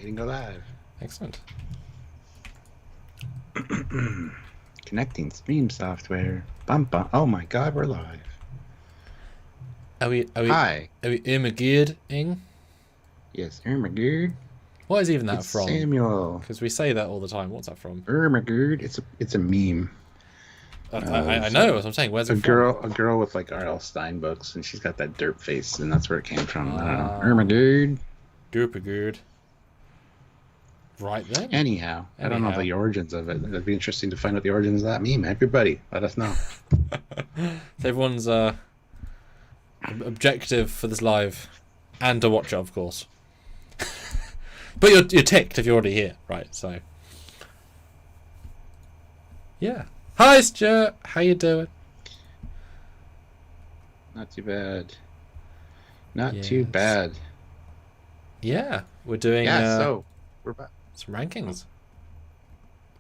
Hitting go live. Excellent. Connecting stream software. Bum bum. Oh my god, we're live. Are we Hi. immigrating? Yes, Ermagerd. What is even that It's from? Samuel. Because we say that all the time. What's that from? Ermagerd. It's a meme. I know what I'm saying. Where's A it from? girl with like R.L. Stein books, and she's got that derp face, and that's where it came from. I don't know. Ah, Ermagerd. Good. Right then. Anyhow, I don't know the origins of it. It'd be interesting to find out the origins of that meme. Everybody, let us know. So everyone's objective for this live, and to watch it, of course. But you're ticked if you're already here, right? So yeah. Hi, Stuart. How you doing? Not too bad. Not Yes. too bad. Yeah, we're doing So we're back. some rankings.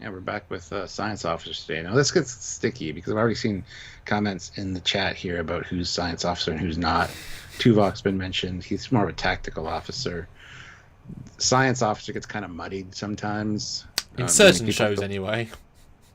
Yeah, we're back with science officers today. Now this gets sticky because I've already seen comments in the chat here about who's science officer and who's not. Tuvok's been mentioned. He's more of a tactical officer. Science officer gets kind of muddied sometimes. In certain shows, anyway.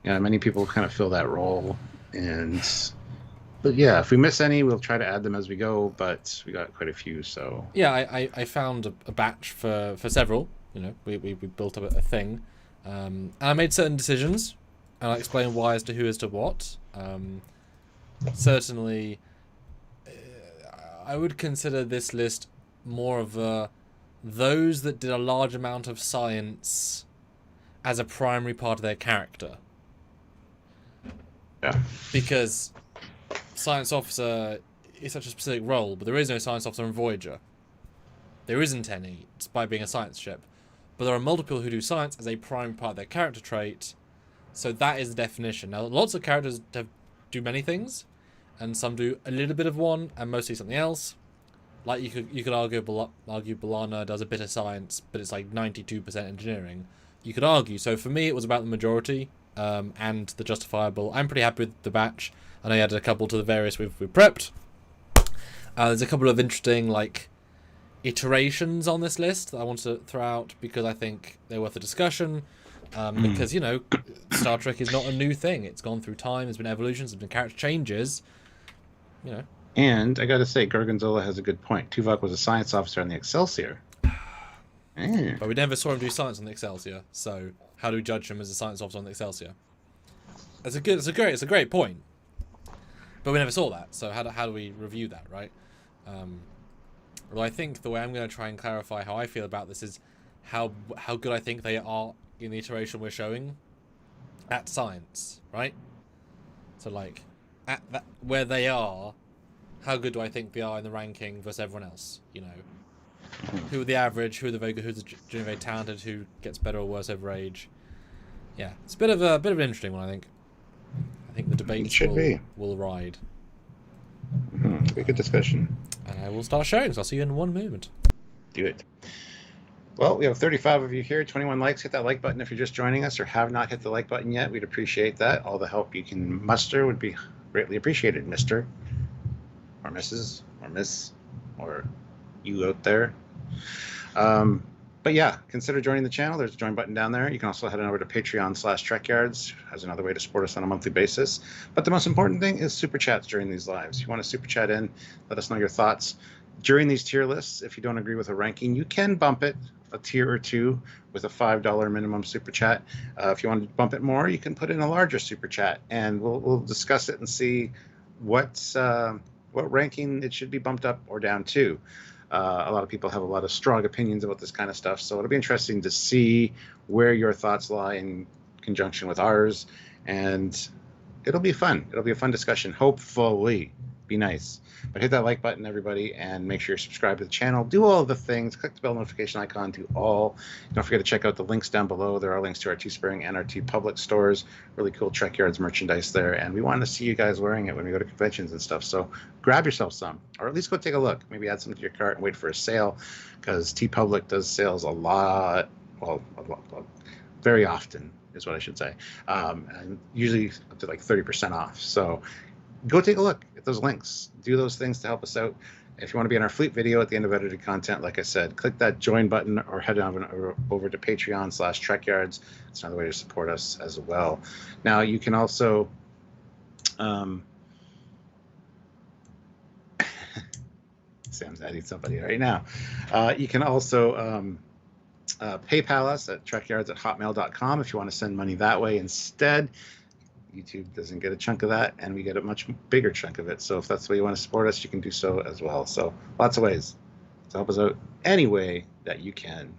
Yeah, many people kind of fill that role. But yeah, if we miss any, we'll try to add them as we go. But we got quite a few, so Yeah, I found a batch for several. You know, we built up a thing. And I made certain decisions, and I'll explain why as to who as to what. Certainly, I would consider this list more of those that did a large amount of science as a primary part of their character. yeah. Because science officer is such a specific role, but there is no science officer in Voyager. There isn't any, despite being a science ship. But there are multiple who do science as a prime part of their character trait, so that is the definition. Now, lots of characters do many things, and some do a little bit of one, and mostly something else. Like you could argue B'Elanna does a bit of science, but it's like 92% engineering. You could argue. So for me, it was about the majority, and the justifiable. I'm pretty happy with the batch. I know you added a couple to the various we've prepped. There's a couple of interesting iterations on this list that I want to throw out because I think they're worth a discussion. Because, you know, Star Trek is not a new thing. It's gone through time. There's been evolutions. There's been character changes. You know. And I got to say, Gorgonzola has a good point. Tuvok was a science officer on the Excelsior. But we never saw him do science on the Excelsior. So how do we judge him as a science officer on the Excelsior? It's a great point. But we never saw that. So how do we review that, right? Well, I think the way I'm going to try and clarify how I feel about this is how good I think they are in the iteration we're showing at science, right? So at that where they are, how good do I think they are in the ranking versus everyone else? You know, who are the average, who are the very good, who's the very talented, who gets better or worse over age? Yeah, it's a bit of an interesting one. I think the debates will ride. Be a good discussion. And I will start sharing, so I'll see you in one moment. Do it. Well, we have 35 of you here, 21 likes. Hit that like button if you're just joining us or have not hit the like button yet. We'd appreciate that. All the help you can muster would be greatly appreciated, Mr. or Mrs. or Miss or you out there. But yeah, consider joining the channel. There's a join button down there. You can also head on over to Patreon/Trekyards as another way to support us on a monthly basis. But the most important thing is super chats during these lives. You want to super chat in, let us know your thoughts. During these tier lists, if you don't agree with a ranking, you can bump it a tier or two with a $5 minimum super chat. If you want to bump it more, you can put in a larger super chat, and we'll discuss it and see what ranking it should be bumped up or down to. A lot of people have a lot of strong opinions about this kind of stuff, so it'll be interesting to see where your thoughts lie in conjunction with ours, and it'll be fun. It'll be a fun discussion, hopefully. Be nice. But hit that like button, everybody, and make sure you're subscribed to the channel. Do all of the things. Click the bell notification icon. Do all. Don't forget to check out the links down below. There are links to our Teespring and our TeePublic stores. Really cool Trekyards merchandise there, and we want to see you guys wearing it when we go to conventions and stuff. So grab yourself some, or at least go take a look. Maybe add some to your cart and wait for a sale, because TeePublic does sales a lot. Well, very often is what I should say, and usually up to like 30% off. So go take a look at those links. Do those things to help us out. If you want to be on our fleet video at the end of edited content, like I said, click that join button or head on over to Patreon/Trekyards. It's another way to support us as well. Now, you can also Sam's adding somebody right now. You can also PayPal us at trekyards@hotmail.com if you want to send money that way instead. YouTube doesn't get a chunk of that, and we get a much bigger chunk of it. So if that's the way you want to support us, you can do so as well. So lots of ways to help us out any way that you can.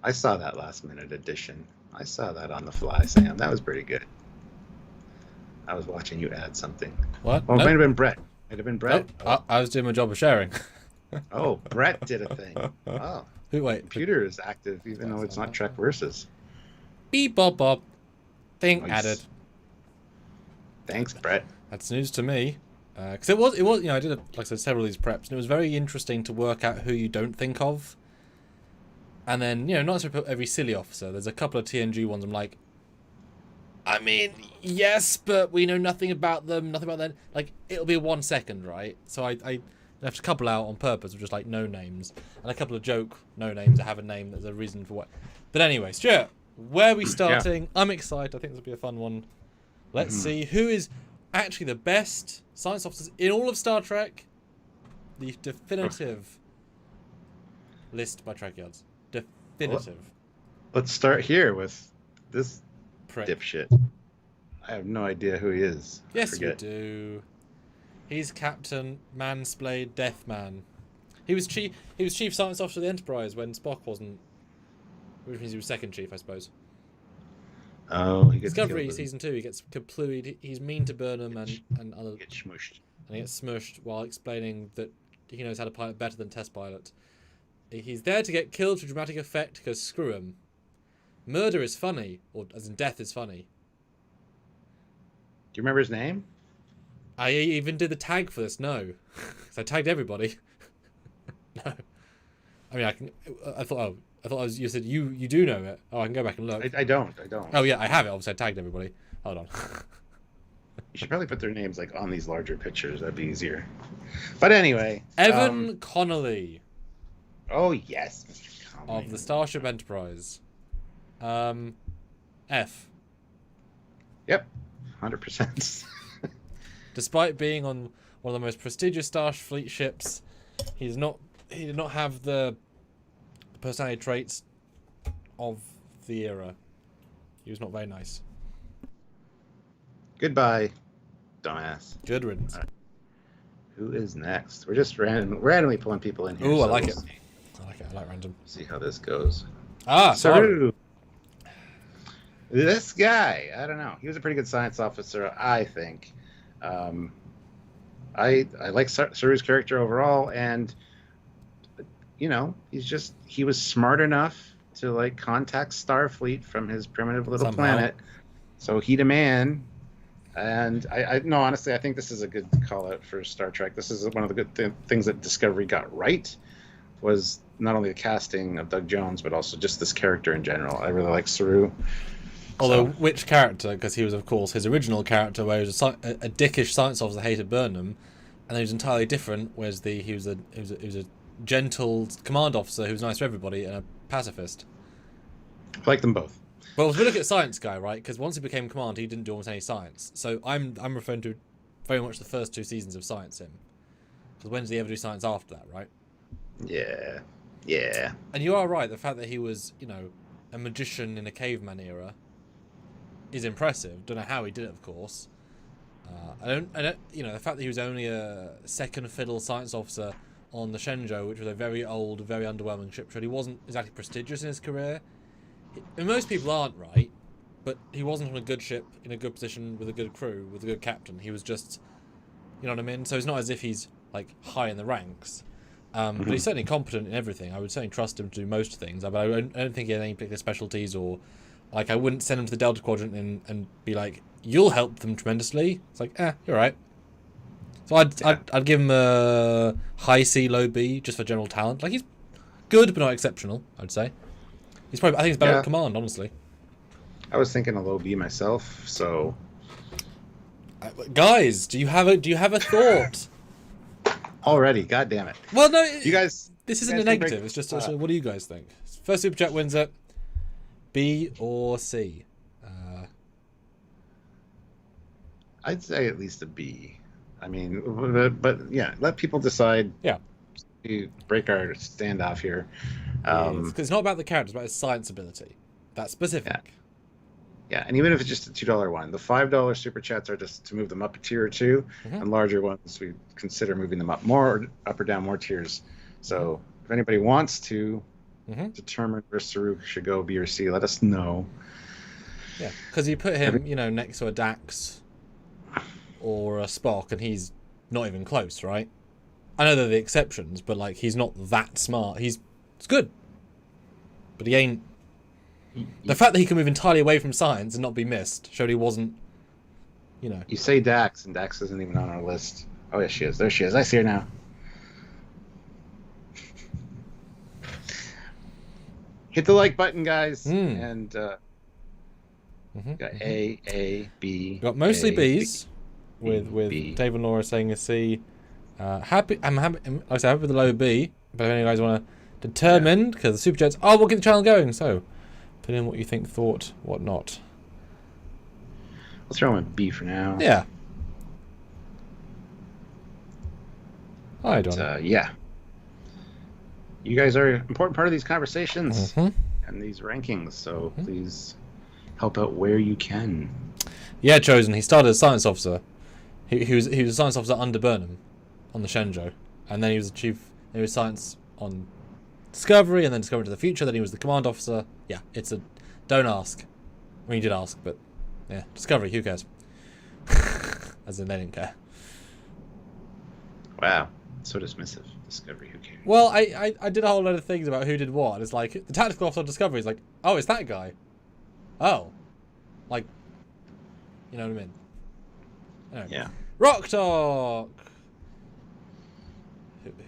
I saw that last minute edition. I saw that on the fly, Sam. That was pretty good. I was watching you add something. What? Well, it Nope. might have been Brett. Might have been Brett. Nope. I was doing my job of sharing. Oh, Brett did a thing. Oh, Wait. computer is active even though it's not Trek Versus. Beep bop bop. Thing Nice. added. Thanks, Brett. That's news to me. Because it was, you know, I did, like I said, several of these preps, and it was very interesting to work out who you don't think of. And then, you know, not necessarily every silly officer. There's a couple of TNG ones I'm like, I mean, yes, but we know nothing about them, nothing about them. Like, it'll be 1 second, right? So I left a couple out on purpose of just, like, no names. And a couple of joke no names that have a name that's a reason for what. But anyway, Stuart, where are we starting? Yeah. I'm excited. I think this will be a fun one. Let's see who is actually the best science officers in all of Star Trek. The definitive list by Trekyards. Definitive. Let's start here with this Prick. dipshit. I have no idea who he is. Yes, you do. He's Captain Mansplaid Deathman. He was chief science officer of the Enterprise when Spock wasn't. Which means he was second chief, I suppose. Oh, he gets Discovery killed. season 2. He gets kapluied. He's mean to Burnham and other. Get smushed. And he gets smushed while explaining that he knows how to pilot better than test pilot. He's there to get killed for dramatic effect because screw him. Murder is funny, or as in death is funny. Do you remember his name? I even did the tag for this. No, because I tagged everybody. No, I mean I thought you said you do know it. Oh, I can go back and look. I don't. Oh yeah, I have it. Obviously, I tagged everybody. Hold on. You should probably put their names like on these larger pictures. That'd be easier. But anyway, Evan Connolly. Oh yes, Mr. Connolly. Of the Starship Enterprise. F. Yep, 100%. Despite being on one of the most prestigious Starfleet ships, he did not have the personality traits of the era. He was not very nice. Goodbye, dumbass. Good riddance. Right. Who is next? We're just randomly pulling people in here. Ooh, so I like we'll it. I like random. See how this goes. Ah, Saru. This guy, I don't know. He was a pretty good science officer, I think. I like Saru's character overall, and you know, he was smart enough to like contact Starfleet from his primitive little planet. So he'd a man. And no, honestly, I think this is a good call out for Star Trek. This is one of the good things that Discovery got right, was not only the casting of Doug Jones, but also just this character in general. I really like Saru. Although, which character? Because he was, of course, his original character, where he was a dickish science officer that hated Burnham, and he was entirely different. Whereas he was a gentle command officer who was nice to everybody and a pacifist. I like them both. Well, if we look at Science Guy, right? Because once he became command, he didn't do almost any science. So I'm referring to very much the first 2 seasons of Science him. Because when did he ever do science after that, right? Yeah. And you are right. The fact that he was, you know, a magician in a caveman era is impressive. Don't know how he did it, of course. I don't, you know, the fact that he was only a second fiddle science officer on the Shenzhou, which was a very old, very underwhelming ship, he wasn't exactly prestigious in his career. And most people aren't, right? But he wasn't on a good ship, in a good position, with a good crew, with a good captain. He was just, you know what I mean? So it's not as if he's, like, high in the ranks. But he's certainly competent in everything. I would certainly trust him to do most things. But I don't think he had any particular specialties, or, like, I wouldn't send him to the Delta Quadrant and be like, you'll help them tremendously. It's like, you're right. So I'd give him a high C, low B, just for general talent. Like, he's good, but not exceptional, I'd say. I think he's better at command, honestly. I was thinking a low B myself, so. Guys, do you have a thought? Already, god damn it. Well, no, You guys, this you isn't guys a can negative. break- It's just what do you guys think? First super chat wins it. B or C? I'd say at least a B. I mean, but yeah, let people decide. Yeah. We break our standoff here. Because it's not about the characters, it's about his science ability. That's specific. Yeah, and even if it's just a $2 one, the $5 super chats are just to move them up a tier or two, and larger ones we consider moving them up or down more tiers. So if anybody wants to determine where Saru should go, B or C, let us know. Yeah, because you put him, next to a Dax or a Spock, and he's not even close, right? I know they're the exceptions, but like he's not that smart. It's good, but he ain't. The fact that he can move entirely away from science and not be missed showed he wasn't, You say Dax, and Dax isn't even on our list. Oh, yes, she is. There she is. I see her now. Hit the like button, guys. And got A, B. Got mostly B's, with B. Dave and Laura saying a C. I'm happy with the low B, but if any guys want to determine, because the super chats, we'll get the channel going, so put in what you think, thought, what not. Let's throw him a B for now. Yeah. Hi, Don. Yeah. You guys are an important part of these conversations and these rankings, so please help out where you can. Yeah, Chosen. He started as science officer. He was a science officer under Burnham on the Shenzhou, and then he was he was science on Discovery, and then Discovery to the Future. Then he was the command officer. Yeah, don't ask. I mean, you did ask, but yeah, Discovery. Who cares? As in, they didn't care. Wow, so dismissive. Discovery, who cares? Well, I did a whole load of things about who did what. It's like the tactical officer on Discovery is like, oh, it's that guy. Oh, like, you know what I mean? Anyway. Yeah. Rock Talk.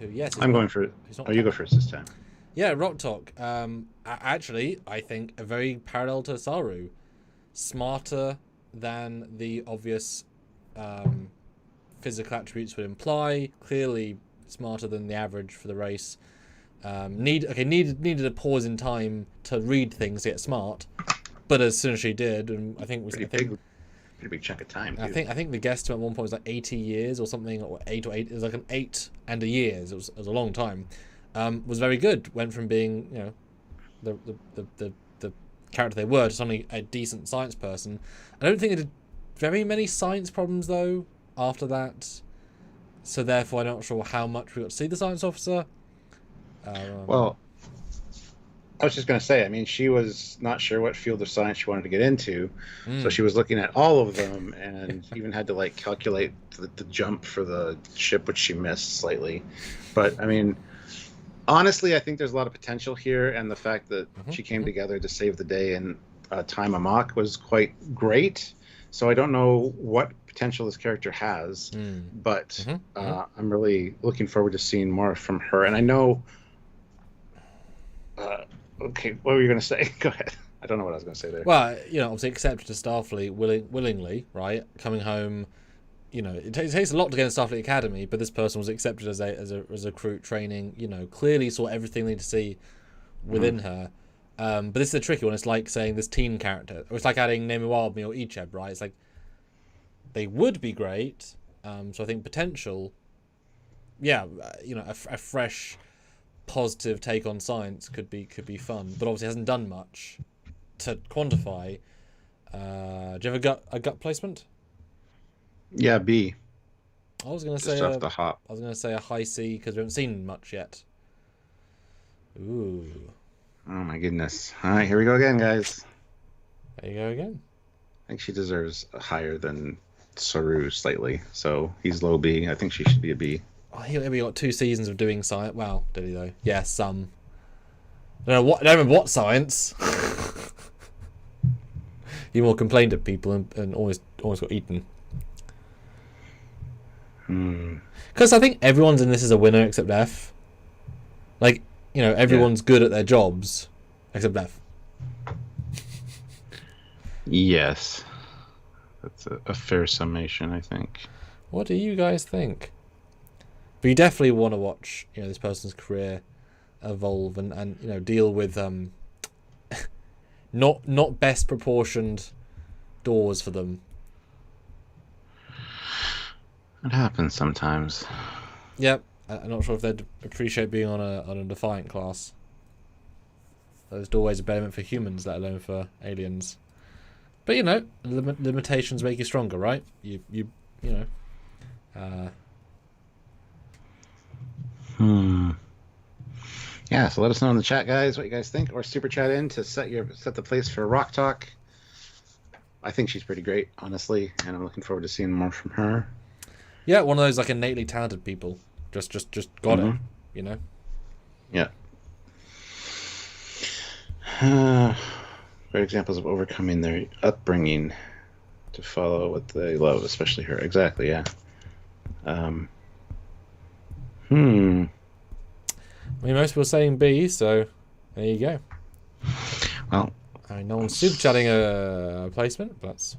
Who? Yes. I'm going for it. Oh, you go first this time. Yeah, Rock Talk. Actually, I think a very parallel to Saru, smarter than the obvious physical attributes would imply. Clearly smarter than the average for the race. Needed a pause in time to read things to get smart, but as soon as she did, and I think pretty big chunk of time. Too. I think the guess at one point was like 80 years or something, or 8. It was like an 8 and a years. It was a long time. Was very good. Went from being the character they were to suddenly a decent science person. I don't think they did very many science problems though after that. So therefore, I'm not sure how much we got to see the science officer. Well, I was just going to say, I mean, she was not sure what field of science she wanted to get into, so she was looking at all of them, and even had to calculate the jump for the ship, which she missed slightly. But I mean, honestly, I think there's a lot of potential here, and the fact that she came together to save the day in time amok was quite great. So I don't know what potential this character has, but I'm really looking forward to seeing more from her. And I know. Okay, what were you going to say? Go ahead. I don't know what I was going to say there. Well, obviously accepted to Starfleet willingly, right? Coming home, it takes a lot to get in Starfleet Academy, but this person was accepted as a recruit training. Clearly saw everything they need to see within her. But this is a tricky one. It's like saying this teen character, or it's like adding Naomi Wildme or Icheb, right? It's like they would be great. So I think potential. Yeah, a fresh, positive take on science could be fun, but obviously hasn't done much to quantify. Do you have a gut placement? Yeah, B. I was going to say off the hop. I was going to say a high C because we haven't seen much yet. Ooh. Oh my goodness! All right, here we go again, guys. There you go again. I think she deserves a higher than Saru slightly, so he's low B. I think she should be a B. Oh, he only got 2 seasons of doing science. Wow, did he though? Yeah, some. I don't remember what science. He more complained at people and always got eaten. Because I think everyone's in this as a winner except F. Like, everyone's good at their jobs except F. Yes. That's a fair summation, I think. What do you guys think? But you definitely want to watch, this person's career evolve and deal with not best proportioned doors for them. It happens sometimes. Yep. I'm not sure if they'd appreciate being on a Defiant class. Those doorways are better meant for humans, let alone for aliens. But limitations make you stronger, right? Yeah, so let us know in the chat, guys, what you guys think, or super chat in to set the place for Rock Talk. I think she's pretty great, honestly, and I'm looking forward to seeing more from her. Yeah, one of those like innately talented people. Just got it, Yeah. Great examples of overcoming their upbringing to follow what they love, especially her. Exactly, yeah. Most people are saying B, so there you go. Well, no one's super chatting a placement, but that's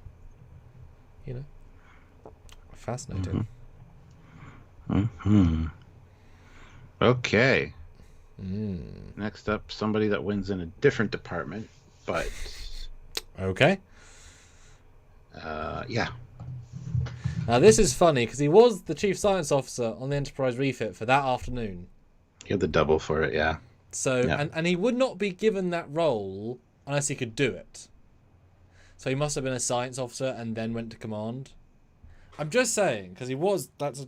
fascinating. Okay. Next up, somebody that wins in a different department, but okay. Yeah. Now this is funny because he was the chief science officer on the Enterprise refit for that afternoon. He had the double for it, yeah. So and he would not be given that role unless he could do it. So he must have been a science officer and then went to command. I'm just saying because that's a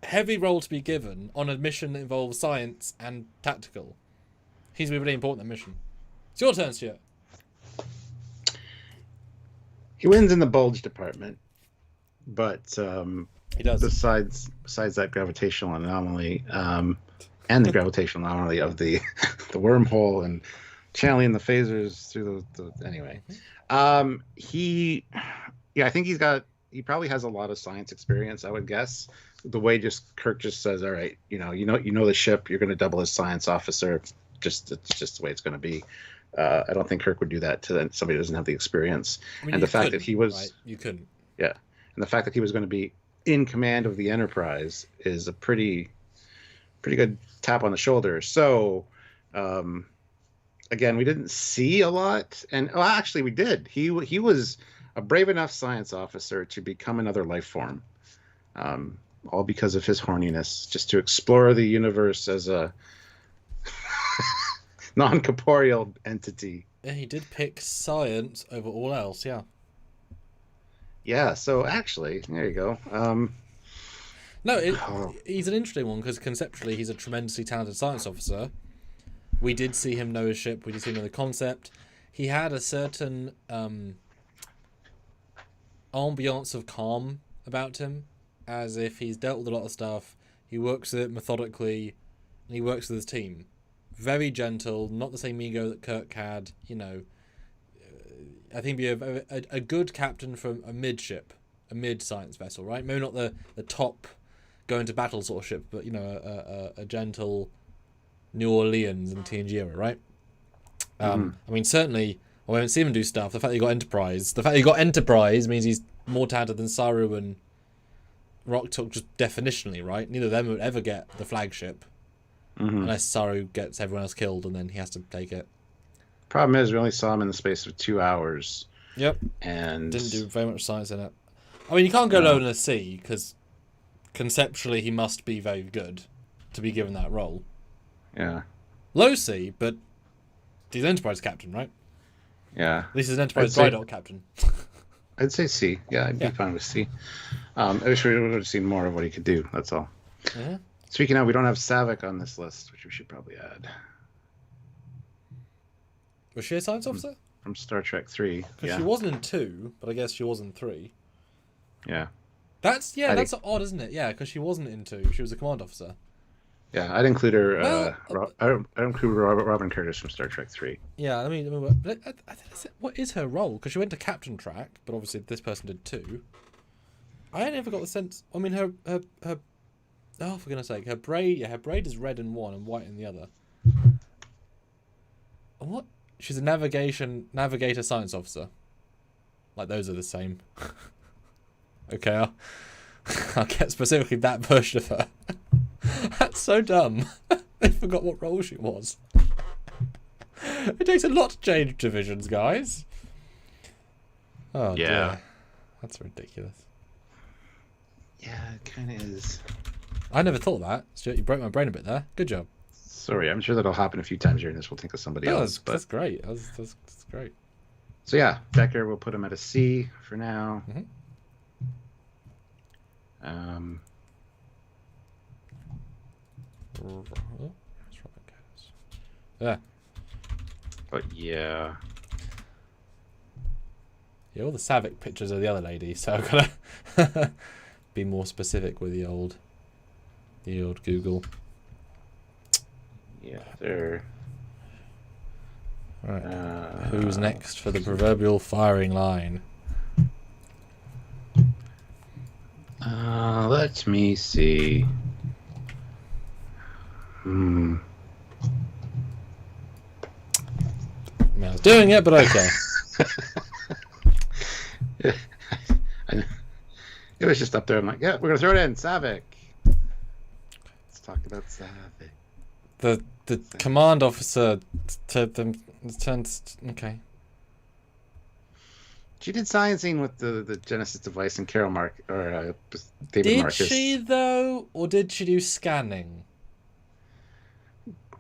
heavy role to be given on a mission that involves science and tactical. He's really important in that mission. It's your turn, Stuart. He wins in the bulge department, but he does. Besides that gravitational anomaly, and the gravitational anomaly of the wormhole and channeling the phasers through the anyway. I think he probably has a lot of science experience, I would guess. The way Kirk just says, all right, you know the ship, you're going to double as science officer. It's just the way it's going to be. I don't think Kirk would do that to somebody who doesn't have the experience. And the fact that he was, right? You couldn't. Yeah, and the fact that he was going to be in command of the Enterprise is a pretty good tap on the shoulder. So, again, we didn't see a lot, and actually we did. He was a brave enough science officer to become another life form, all because of his horniness, just to explore the universe as a non-corporeal entity. Yeah, he did pick science over all else. Yeah. Yeah. So actually, there you go. He's an interesting one because conceptually he's a tremendously talented science officer. We did see him know his ship. We did see him know the concept. He had a certain ambiance of calm about him, as if he's dealt with a lot of stuff. He works with it methodically, and he works with his team. Very gentle, not the same ego that Kirk had. I think be a good captain from a mid-science vessel, right? Maybe not the top going to battle sort of ship, but a gentle New Orleans and TNG era, right? Certainly, we haven't seen him do stuff. The fact that he got Enterprise means he's more talented than Saru and Rock Talk, just definitionally, right? Neither of them would ever get the flagship unless Saru gets everyone else killed and then he has to take it. Problem is, we only saw him in the space of 2 hours. Yep. And didn't do very much science in it. You can't go lower than a C because conceptually he must be very good to be given that role. Yeah. Low C, but he's an Enterprise captain, right? Yeah. At least he's an Enterprise dry dock captain. I'd say C. Yeah, I'd be fine with C. I wish we would have seen more of what he could do. That's all. Yeah. Speaking of, we don't have Savik on this list, which we should probably add. Was she a science officer? From Star Trek 3. Because she wasn't in 2, but I guess she was in 3. Yeah. That's odd, isn't it? Yeah, because she wasn't in 2. She was a command officer. Yeah, I'd include her. I'd include Robin Curtis from Star Trek 3. Yeah, what is her role? Because she went to Captain Track, but obviously this person did 2. I never got the sense. Her oh, for goodness sake, her braid is red in one and white in the other. What? She's a navigator science officer. Like those are the same. Okay, I'll get specifically that version of her. So dumb. They forgot what role she was. It takes a lot to change divisions, guys. Oh, Yeah. dear. That's ridiculous. Yeah, it kind of is. I never thought that. Stuart, you broke my brain a bit there. Good job. Sorry, I'm sure that'll happen a few times during this. We'll think of somebody else. But... That's great. That's great. So yeah, Decker, we'll put him at a C for now. Yeah. But yeah. Yeah, all the Savik pictures of the other lady, so I've got to be more specific with the old Google. Yeah, there. Right. Who's next for the proverbial firing line? Let me see. I mean, I was doing it, but okay. It was just up there. I'm like, yeah, we're gonna throw it in. Savik. Let's talk about Savik. The command officer to them turns. Okay. She did sciencing with the Genesis device and David Marcus. Did she though, or did she do scanning?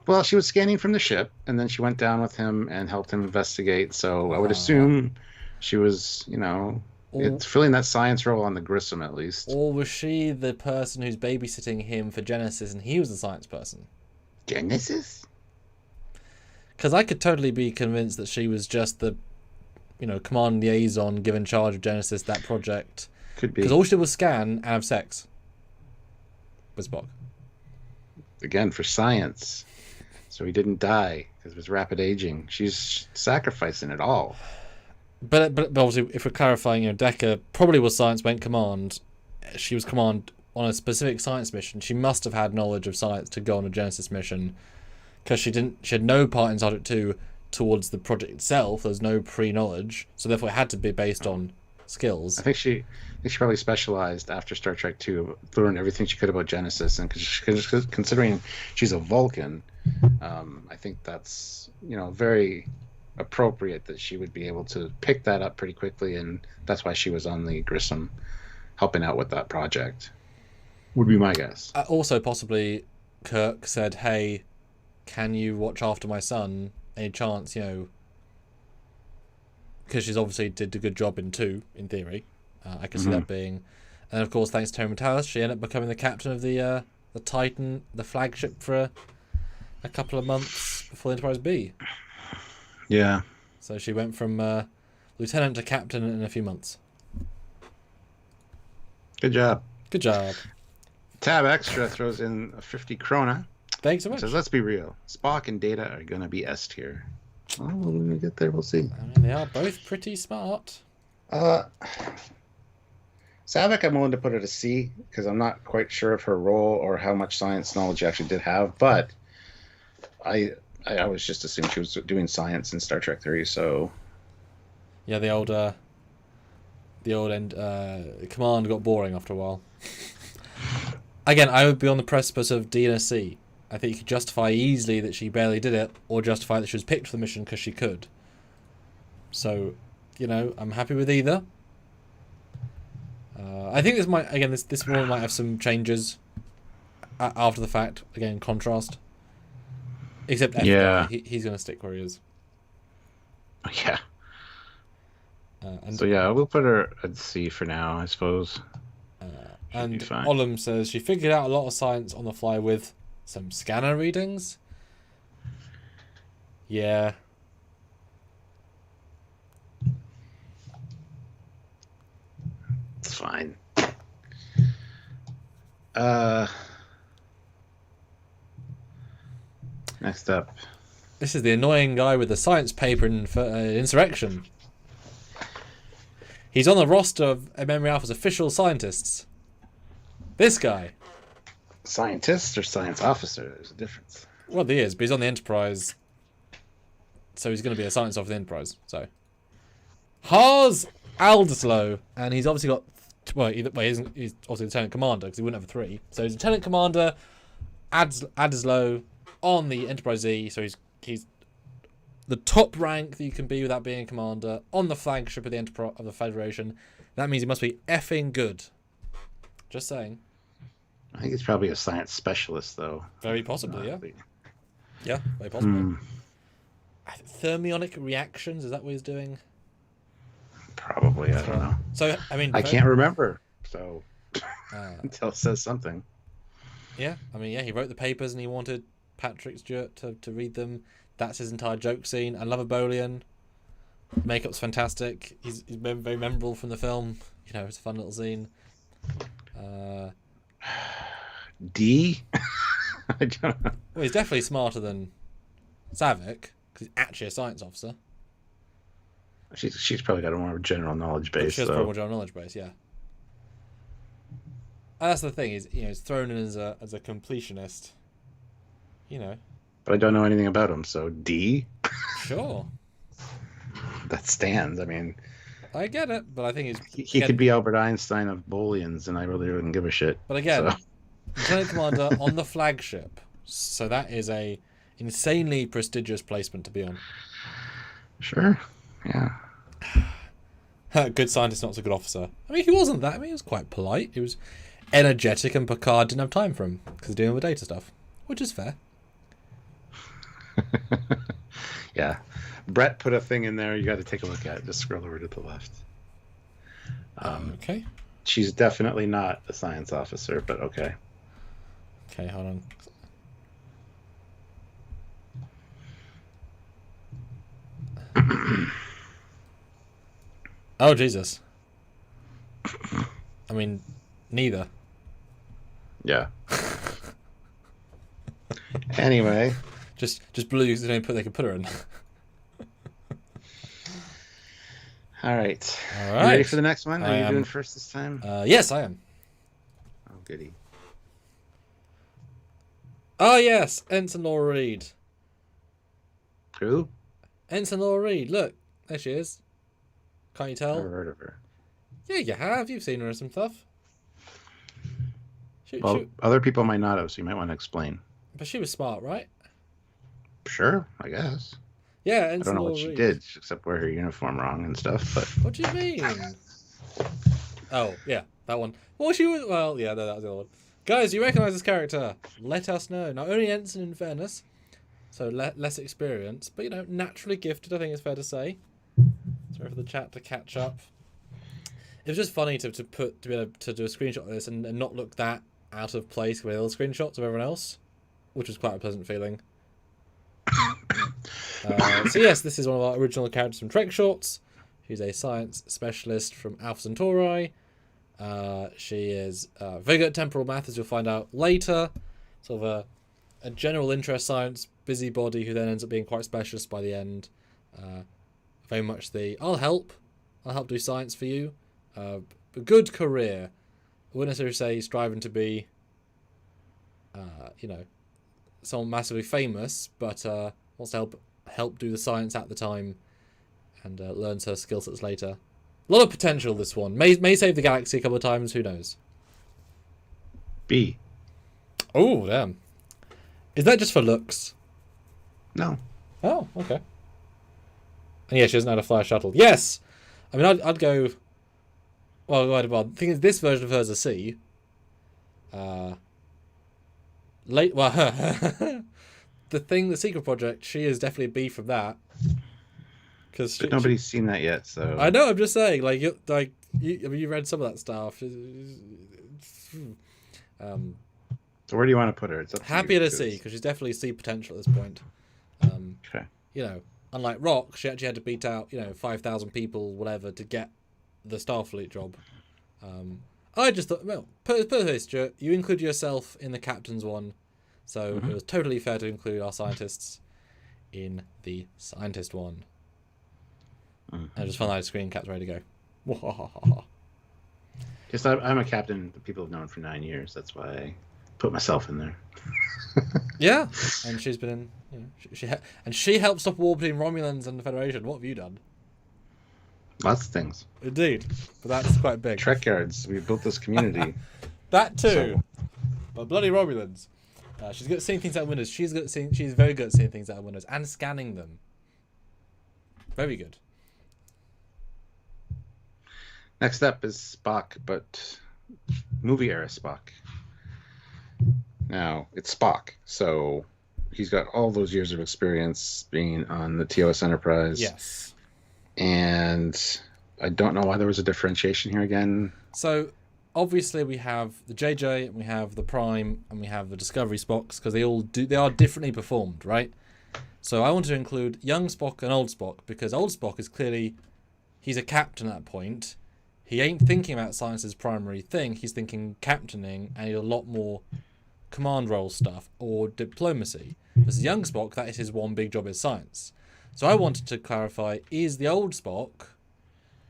Well, she was scanning from the ship, and then she went down with him and helped him investigate. So I would assume she was, filling that science role on the Grissom at least. Or was she the person who's babysitting him for Genesis, and he was the science person? Genesis? Because I could totally be convinced that she was just the, command liaison given charge of Genesis, that project. Could be. Because all she did was scan and have sex with Spock. Again, for science. So he didn't die because of his rapid aging. She's sacrificing it all. But obviously, if we're clarifying, Decker probably was science, went command. She was command on a specific science mission. She must have had knowledge of science to go on a Genesis mission, because she had no part in Sergeant 2 towards the project itself. There's no pre-knowledge, so therefore it had to be based on skills. I think she probably specialized after Star Trek 2, learned everything she could about Genesis, and considering she's a Vulcan, I think that's very appropriate that she would be able to pick that up pretty quickly, and that's why she was on the Grissom helping out with that project. Would be my guess. Also, possibly Kirk said, "Hey, can you watch after my son? Any chance, because she's obviously did a good job in 2, in theory. I can see that being, and of course, thanks to Tony Matalas, she ended up becoming the captain of the Titan, the flagship, for a couple of months before Enterprise B. Yeah. So she went from lieutenant to captain in a few months. Good job. Good job. Tab Extra throws in a 50 krona. Thanks so much. Says, let's be real. Spock and Data are going to be S tier. Well, when we get there, we'll see. I mean, they are both pretty smart. Savik, I'm willing to put at a C, because I'm not quite sure of her role or how much science knowledge she actually did have, but I always just assumed she was doing science in Star Trek 3, so... Yeah, the old command got boring after a while. Again, I would be on the precipice of D and a C. I think you could justify easily that she barely did it, or justify that she was picked for the mission because she could. So, I'm happy with either. I think this might, again, this one might have some changes after the fact. Again, contrast. Except F guy, he's going to stick where he is. Yeah. We'll put her at C for now, I suppose. And Olam says she figured out a lot of science on the fly with some scanner readings. Yeah. It's fine. Next up. This is the annoying guy with the science paper in Insurrection. He's on the roster of Memory Alpha's official scientists. This guy. Scientist or science officer? There's a difference. Well, he is, but he's on the Enterprise. So he's going to be a science officer of the Enterprise. So, Hars Aldeslow. And he's obviously got... he's obviously Lieutenant Commander, because he wouldn't have a 3. So he's Lieutenant Commander Adislow on the Enterprise Z, so he's the top rank that you can be without being a commander on the flagship of the Federation. That means he must be effing good. Just saying. I think he's probably a science specialist, though. Very possibly, yeah. Yeah, very possible. Thermionic reactions, is that what he's doing? Probably, I don't know. So, I mean... I can't remember, so... until it says something. Yeah, I mean, yeah, he wrote the papers and he wanted Patrick Stewart to read them. That's his entire joke scene. I love a Bolian. Makeup's fantastic. He's very memorable from the film. You know, it's a fun little scene. D? I don't know. Well, he's definitely smarter than Savik, because he's actually a science officer. She's probably got a more general knowledge base. She has probably more general knowledge base, yeah. And that's the thing, he's thrown in as a completionist. You know. But I don't know anything about him, so D? Sure. That stands, I mean... I get it, but I think he could be Albert Einstein of Booleans, and I really wouldn't give a shit. But again, Lieutenant Commander on the flagship, so that is a insanely prestigious placement to be on. Sure, yeah. Good scientist, not so good officer. I mean, he wasn't that. I mean, he was quite polite. He was energetic, and Picard didn't have time for him because he's dealing with data stuff, which is fair. Yeah. Brett put a thing in there you got to take a look at. Just scroll over to the left. Okay. She's definitely not a science officer, but okay. Okay, hold on. Oh, Jesus. I mean, neither. Yeah. Anyway. Just blue, they could put her in. All right. All right. You ready for the next one? Are you doing first this time? Yes, I am. Oh, goody. Oh, yes. Ensign Laura Reed. Who? Ensign Laura Reed. Look, there she is. Can't you tell? Never heard of her. Yeah, you have. You've seen her in some stuff. Other people might not have, so you might want to explain. But she was smart, right? Sure, I guess. Yeah, I don't know what she did, except wear her uniform wrong and stuff. But what do you mean? Oh, yeah, that one. Well, she was. Well, yeah, no, that was the other one. Guys, you recognise this character? Let us know. Not only Ensign, in fairness, so less experience, but naturally gifted. I think it's fair to say. Sorry for the chat to catch up. It was just funny to be able to do a screenshot of this and not look that out of place with all the screenshots of everyone else, which was quite a pleasant feeling. So yes, this is one of our original characters from Trek Shorts. She's a science specialist from Alpha Centauri. She is very good at temporal math, as you'll find out later. Sort of a general interest science busybody who then ends up being quite specialist by the end. Very much I'll help do science for you. A good career. I wouldn't necessarily say striving to be, someone massively famous, but wants to help do the science at the time, and learns her skill sets later. A lot of potential, this one. May save the galaxy a couple of times, who knows. B. Oh, damn. Is that just for looks? No. Oh, okay. And yeah, she doesn't know how to fly a shuttle. Yes! I mean, I'd go... Well, the thing is, this version of her is a C. The Secret Project, she is definitely a B from that. But nobody's seen that yet, so... I know, I'm just saying, you read some of that stuff. So where do you want to put her? It's up to happy you, to see, because she's definitely C potential at this point. Okay. Unlike Rock, she actually had to beat out, 5,000 people, whatever, to get the Starfleet job. I just thought, well, put this, Stuart, you include yourself in the captain's one, so it was totally fair to include our scientists in the scientist one. I just finalized screen caps ready to go. Just I'm a captain that people have known for 9 years. That's why I put myself in there. Yeah, and she's been in. She helped stop war between Romulans and the Federation. What have you done? Lots of things. Indeed, but that's quite big. Trekyards. We built this community. That too. But bloody Romulans. She's good at seeing things out of windows. She's very good at seeing things out of windows and scanning them. Very good. Next up is Spock, but movie era Spock. Now, it's Spock, so he's got all those years of experience being on the TOS Enterprise. Yes. And I don't know why there was a differentiation here again. So, obviously we have the JJ, and we have the Prime, and we have the Discovery Spocks, because they are differently performed, right? So I want to include young Spock and old Spock, because old Spock is clearly, he's a captain at that point. He ain't thinking about science as primary thing, he's thinking captaining, and a lot more command role stuff, or diplomacy. As young Spock, that is his one big job is science. So I wanted to clarify, is the old Spock,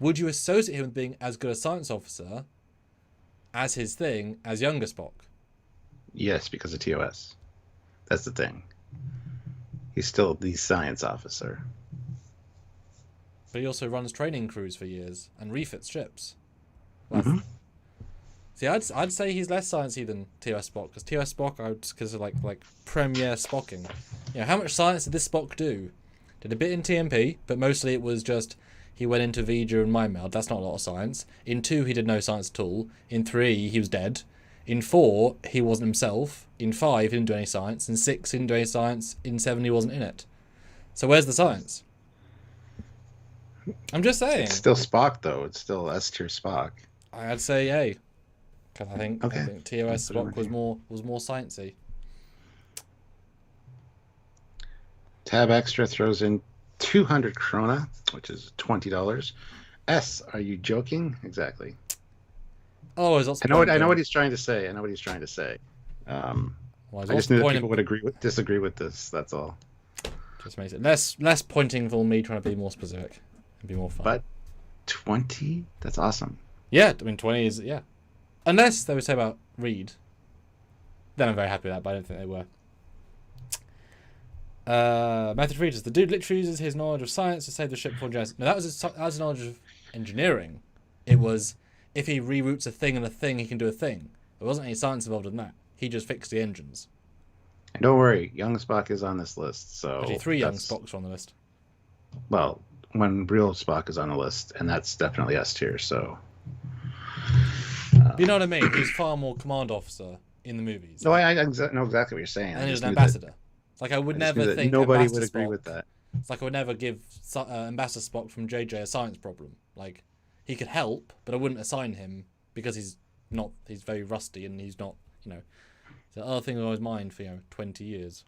would you associate him with being as good a science officer as his thing as younger Spock? Yes, because of TOS. That's the thing. He's still the science officer. But he also runs training crews for years and refits ships. Mm-hmm. See, I'd say he's less sciencey than TOS Spock, because TOS Spock, I would consider like premier Spocking. You know, how much science did this Spock do? Did a bit in TMP, but mostly it was just he went into V'Ger and Mind Meld. That's not a lot of science. In 2, he did no science at all. In 3, he was dead. In 4, he wasn't himself. In 5, he didn't do any science. In 6, he didn't do any science. In 7, he wasn't in it. So where's the science? I'm just saying. It's still Spock, though. It's still S-tier Spock. I'd say A. Because I think TOS I'll Spock was more sciencey. Tab Extra throws in 200 krona, which is $20. S, are you joking? Exactly. Oh, I know what he's trying to say. I just knew that people would disagree with this. That's all. Just makes it less pointing for me trying to be more specific and be more fun. But 20? That's awesome. Yeah, I mean 20 is unless they would say about Reed, then I'm very happy with that. But I don't think they were. Method Readers. The dude literally uses his knowledge of science to save the ship before Genesis. No, that was his knowledge of engineering. It was if he reroutes a thing and a thing, he can do a thing. There wasn't any science involved in that. He just fixed the engines. And don't worry, young Spock is on this list. So actually, 3 young Spocks are on the list. Well, when real Spock is on the list, and that's definitely S tier. So you know what I mean? He's far more command officer in the movies. No, I know exactly what you're saying. And he's an ambassador. It's like I would never think nobody would agree with that. It's like I would never give Ambassador Spock from JJ a science problem. Like he could help, but I wouldn't assign him because he's very rusty and he's not, it's the other thing on his mind for 20 years.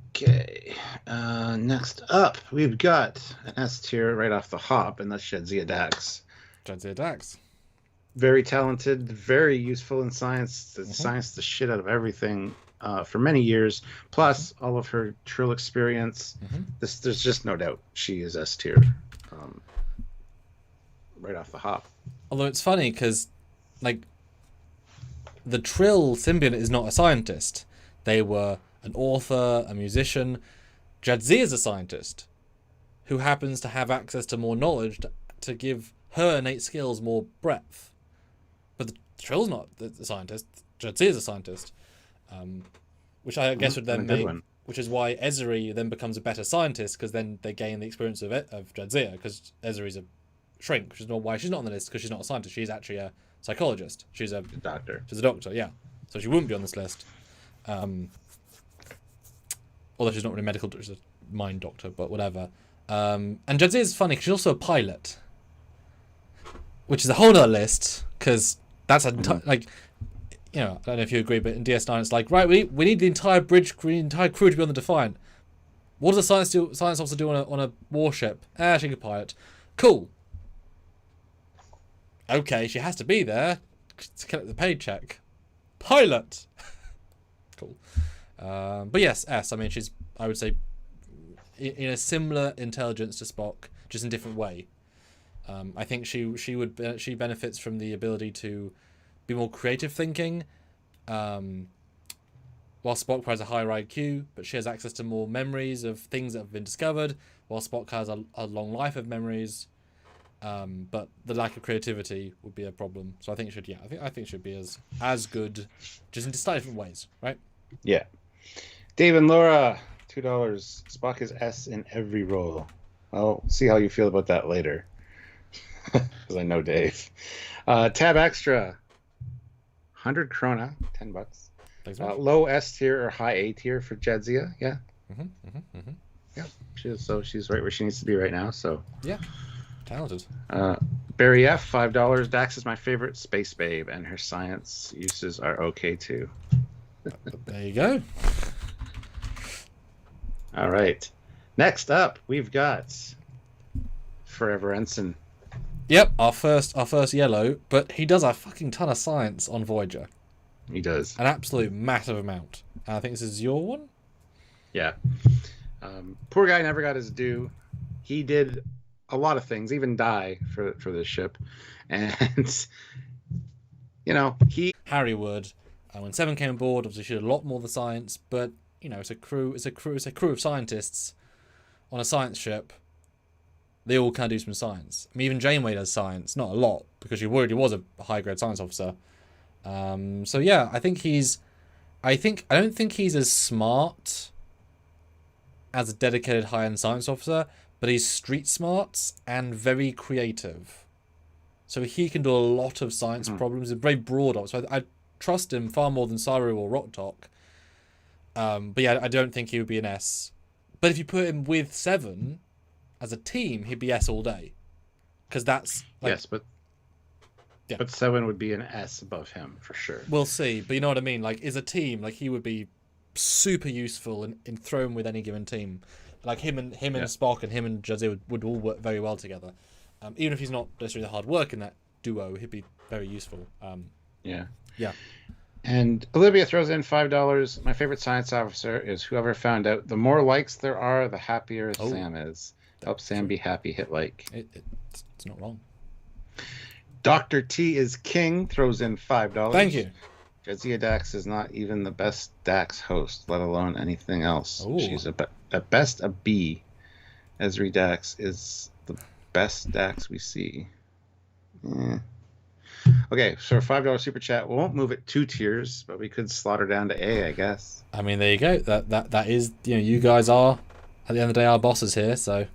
Okay. Next up, we've got an S tier right off the hop, and that's Jadzia Dax. Jadzia Dax. Very talented, very useful in science. Science the shit out of everything for many years. Plus, all of her Trill experience. There's just no doubt she is S tier, right off the hop. Although it's funny because, the Trill symbiont is not a scientist. They were an author, a musician. Jadzia is a scientist who happens to have access to more knowledge to give her innate skills more breadth. But the Trill's not the scientist. Jadzia is a scientist, which I guess would then make, which is why Ezri then becomes a better scientist because then they gain the experience of Jadzia because Ezri's a shrink, which is not why she's not on the list because she's not a scientist. She's actually a psychologist. She's a doctor. She's a doctor, yeah. So she wouldn't be on this list. Although she's not really medical, she's a mind doctor, but whatever. And Jadzia is funny because she's also a pilot, which is a whole other list because that's I don't know if you agree, but in DS9 it's like, right, we need the entire bridge, the entire crew to be on the Defiant. What does a science officer do on a warship? She can pilot. Cool. Okay, she has to be there to collect the paycheck. Pilot. Cool. But yes, S. I mean, she's, I would say, in a similar intelligence to Spock, just in a different way. I think she benefits from the ability to be more creative thinking, while Spock has a higher IQ, but she has access to more memories of things that have been discovered, while Spock has a long life of memories. But the lack of creativity would be a problem. So I think it should, I think it should be as good, just in slightly different ways, right? Yeah. Dave and Laura, $2. Spock is S in every role. I'll see how you feel about that later, because I know Dave. Tab Extra, 100 krona, $10. Thanks so much. Low S tier or high A tier for Jedzia. Yeah. Yeah. She's right where she needs to be right now. So yeah, talented. Barry F, $5. Dax is my favorite space babe, and her science uses are okay too. There you go. All right. Next up, we've got Forever Ensign. Yep, our first yellow, but he does a fucking ton of science on Voyager. He does. An absolute massive amount. And I think this is your one? Yeah. Poor guy never got his due. He did a lot of things, even die for this ship. And, Harry would. When Seven came aboard, obviously she did a lot more of the science, but, it's a crew of scientists on a science ship. They all kind of do some science. I mean, even Janeway does science. Not a lot, because she already was a high-grade science officer. So yeah, I don't think he's as smart as a dedicated high-end science officer, but he's street smart and very creative. So he can do a lot of science problems. He's very broad. So I trust him far more than Saru or Roktok. But yeah, I don't think he would be an S. But if you put him with Seven as a team, he'd be S all day. Because that's... yes, but Seven would be an S above him, for sure. We'll see. But you know what I mean? As a team, he would be super useful in thrown with any given team. Him and Spock and him and Jadzia would all work very well together. Even if he's not necessarily the hard work in that duo, he'd be very useful. Yeah. Yeah. And Olivia throws in $5. My favorite science officer is whoever found out the more likes there are, the happier Sam is. Help Sam be happy, hit like. It's not wrong. Dr. T is king, throws in $5. Thank you. Jadzia Dax is not even the best Dax host, let alone anything else. Ooh. She's at best a B. Esri Dax is the best Dax we see. Okay, so a $5 super chat. We won't move it 2 tiers, but we could slaughter down to A, I guess. I mean, there you go. That is, you guys are at the end of the day our bosses here, so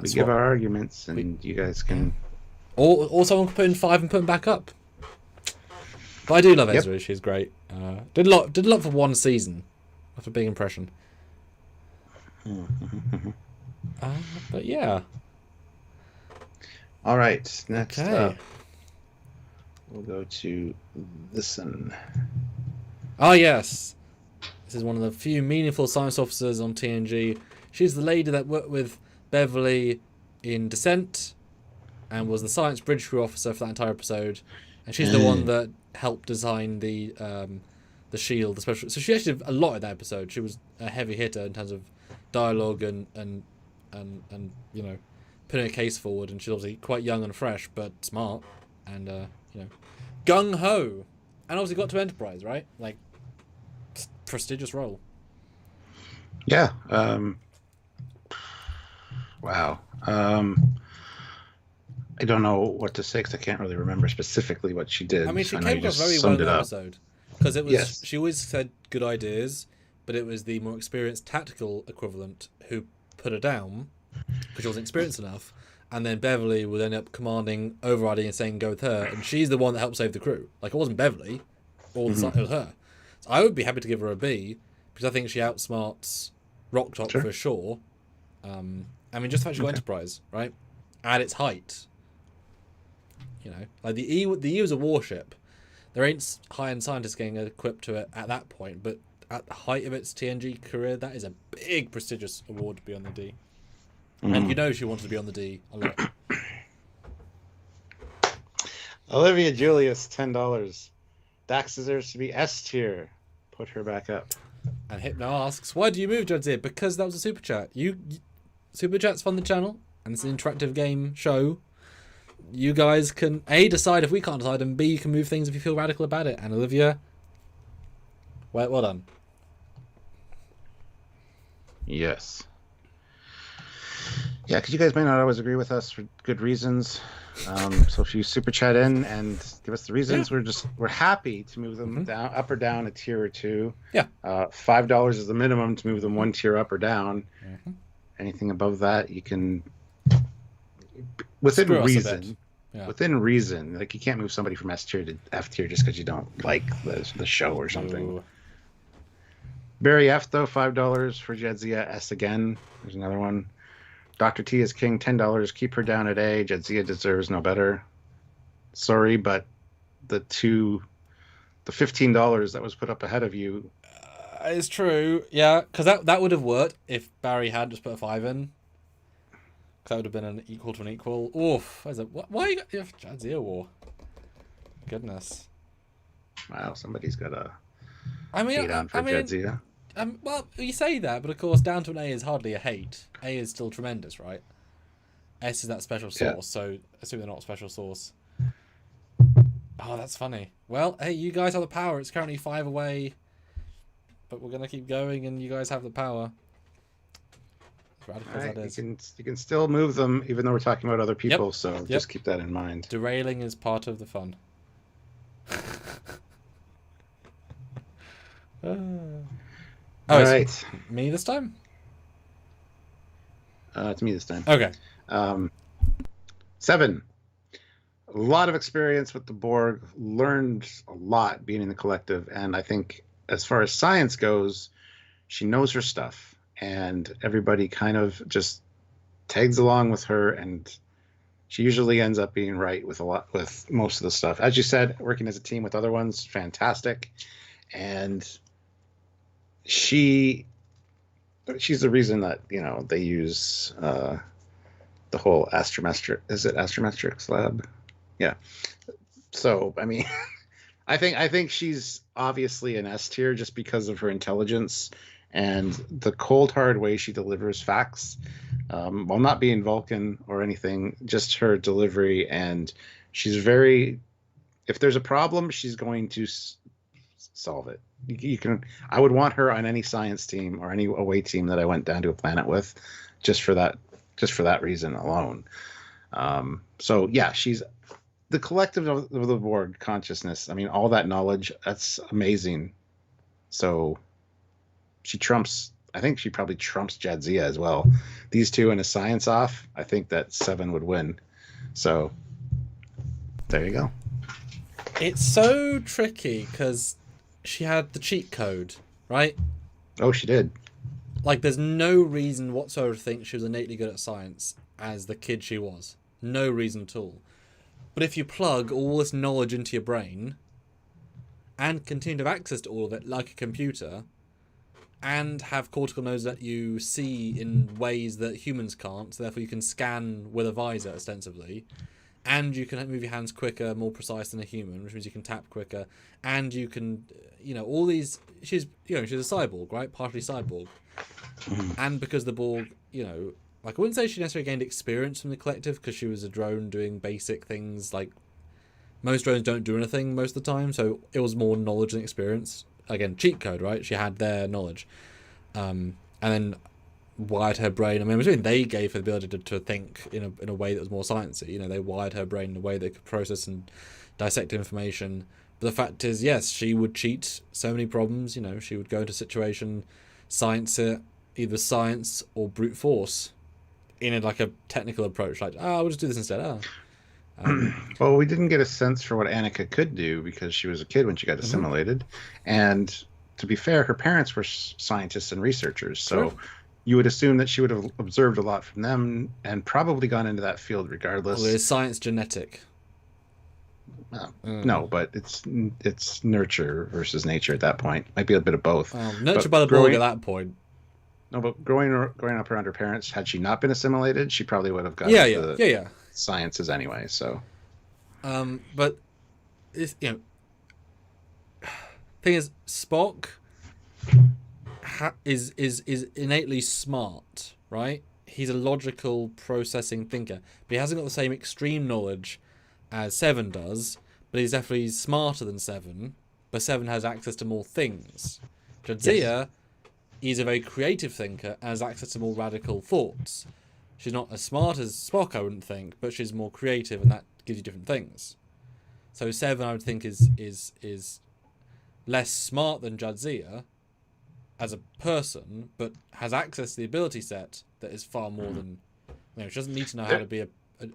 we give our arguments, and you guys can. Or someone can put in 5 and put them back up. But I do love Ezra. She's great. Did a lot for one season. That's a big impression. But yeah. All right. Next up, we'll go to this one. Oh yes, this is one of the few meaningful science officers on TNG. She's the lady that worked with Beverly in Descent, and was the science bridge crew officer for that entire episode. And she's the one that helped design the shield, the special. So she actually did a lot in that episode. She was a heavy hitter in terms of dialogue and putting a case forward. And she's obviously quite young and fresh, but smart and gung ho. And obviously got to Enterprise, right? Prestigious role. Yeah. Wow. I don't know what to say because I can't really remember specifically what she did. I mean, she came across very well in the episode because it was she always said good ideas, but it was the more experienced tactical equivalent who put her down because she wasn't experienced enough, and then Beverly would end up commanding, overriding, and saying go with her, and she's the one that helped save the crew. It wasn't Beverly, it was her. So I would be happy to give her a B because I think she outsmarts Roktok for sure. I mean, just the fact she got Enterprise right at its height. The E was a warship. There ain't high-end scientists getting equipped to it at that point, but at the height of its TNG career, that is a big prestigious award to be on the D. And she wanted to be on the D a lot. Olivia Julius, $10. Dax deserves to be S tier. Put her back up. And Hypno asks, why do you move, Jadzia? Because that was a super chat. Super chats fund the channel, and it's an interactive game show. You guys can A, decide if we can't decide, and B, you can move things if you feel radical about it. And Olivia, well done. Yes. Yeah, because you guys may not always agree with us for good reasons. So if you super chat in and give us the reasons, we're happy to move them down, up or down a tier or two. Yeah. $5 is the minimum to move them one tier up or down. Anything above that, you can within Screw us a reason. bit. Yeah. Within reason, like you can't move somebody from S tier to F tier just because you don't like the show or something. Ooh. Barry F though, $5 for Jadzia. S again. There's another one. Dr. T is king, $10. Keep her down at A. Jadzia deserves no better. Sorry, but the $15 that was put up ahead of you. It's true, yeah, because that would have worked if Barry had just put a 5 in. That would have been an equal to an equal. Oof, why you got Jadzia War? Goodness. Wow, somebody's got a hate on for Jadzia. Well, you say that, but of course, down to an A is hardly a hate. A is still tremendous, right? S is that special sauce, so assume they're not special sauce. Oh, that's funny. Well, hey, you guys have the power. It's currently 5 away, but we're gonna keep going, and you guys have the power. As radical as that is. You can still move them, even though we're talking about other people. So just keep that in mind. Derailing is part of the fun. All right. Me this time? It's me this time. Okay. 7. A lot of experience with the Borg. Learned a lot being in the collective. And I think as far as science goes, she knows her stuff. And everybody kind of just tags along with her. And she usually ends up being right with most of the stuff. As you said, working as a team with other ones, fantastic. And she's the reason that they use the whole astrometrics lab. Yeah. So I mean, I think she's obviously an S tier just because of her intelligence and the cold hard way she delivers facts, while not being Vulcan or anything. Just her delivery, and she's very. If there's a problem, she's going to solve it. I would want her on any science team or any away team that I went down to a planet with, just for that reason alone. So yeah, she's the collective of the Borg consciousness. I mean, all that knowledge, that's amazing. So I think she probably trumps Jadzia as well. These two in a science off, I think that 7 would win. So there you go. It's so tricky because she had the cheat code, right? Oh, she did. Like, there's no reason whatsoever to think she was innately good at science as the kid she was. No reason at all. But if you plug all this knowledge into your brain and continue to have access to all of it like a computer and have cortical nodes that you see in ways that humans can't, so therefore you can scan with a visor ostensibly, and you can move your hands quicker, more precise than a human, which means you can tap quicker, and you can, all these. She's a cyborg, right? Partially cyborg, and because the Borg, like I wouldn't say she necessarily gained experience from the collective because she was a drone doing basic things. Like most drones don't do anything most of the time, so it was more knowledge than experience. Again, cheat code, right? She had their knowledge, and then wired her brain. I mean, I'm assuming they gave her the ability to think in a way that was more sciencey. They wired her brain in a way that could process and dissect information. But the fact is, yes, she would cheat so many problems. She would go into a situation, science it, either science or brute force, in a technical approach. Like, we'll just do this instead. Well, we didn't get a sense for what Annika could do because she was a kid when she got assimilated. And to be fair, her parents were scientists and researchers. So you would assume that she would have observed a lot from them and probably gone into that field regardless. Well, is science genetic? No, but it's nurture versus nature at that point. Might be a bit of both. Nurture by the Borg at that point. No, but growing up around her parents, had she not been assimilated, she probably would have gotten the sciences anyway. So, but it's, thing is, Spock is innately smart, right? He's a logical processing thinker, but he hasn't got the same extreme knowledge as 7 does. But he's definitely smarter than 7. But 7 has access to more things. Jadzia. Yes. He's a very creative thinker and has access to more radical thoughts. She's not as smart as Spock, I wouldn't think, but she's more creative, and that gives you different things. So 7, I would think, is less smart than Jadzia as a person, but has access to the ability set that is far more than... You know, she doesn't need to know how to be a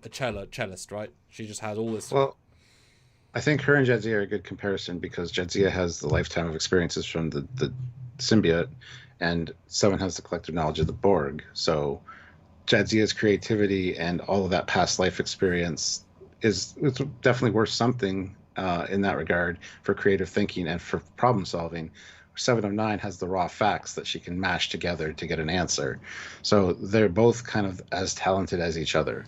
cellist, right? She just has all this... Well, I think her and Jadzia are a good comparison because Jadzia has the lifetime of experiences from the symbiote, and 7 has the collective knowledge of the Borg. So Jadzia's creativity and all of that past life experience is definitely worth something in that regard for creative thinking and for problem solving. 7 of 9 has the raw facts that she can mash together to get an answer. So they're both kind of as talented as each other.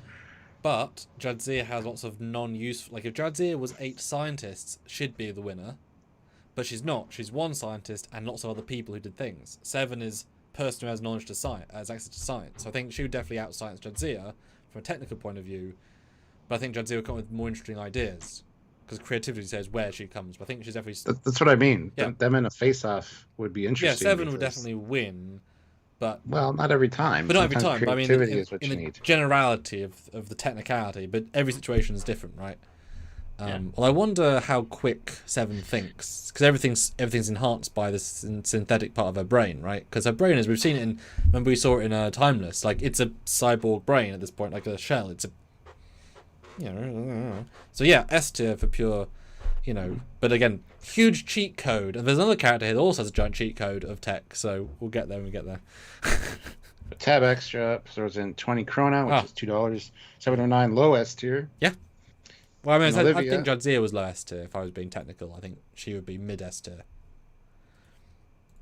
But Jadzia has lots of non-useful... Like, if Jadzia was 8 scientists, she'd be the winner. But she's not. She's 1 scientist and lots of other people who did things. 7 is a person who has knowledge to science, has access to science. So I think she would definitely out-science Jadzia from a technical point of view. But I think Jadzia would come up with more interesting ideas. Because creativity says where she comes. But I think she's definitely... That's what I mean. Yeah. Them in a face-off would be interesting. Yeah, 7 would definitely win. But well, not every time. But not every time. But I mean, in the need. generality of the technicality, but every situation is different, right? Well, I wonder how quick 7 thinks, because everything's enhanced by this synthetic part of her brain, right? Because her brain is, we've seen it in, remember we saw it in Timeless, like it's a cyborg brain at this point, like a shell. It's a, so yeah, S tier for pure, But again, huge cheat code, and there's another character here that also has a giant cheat code of tech. So we'll get there when we get there. Tab extra throws in 20 krona, which is $2. 709 low S tier. Yeah. Well, I mean, I think Jadzia was low S tier. If I was being technical, I think she would be mid S tier,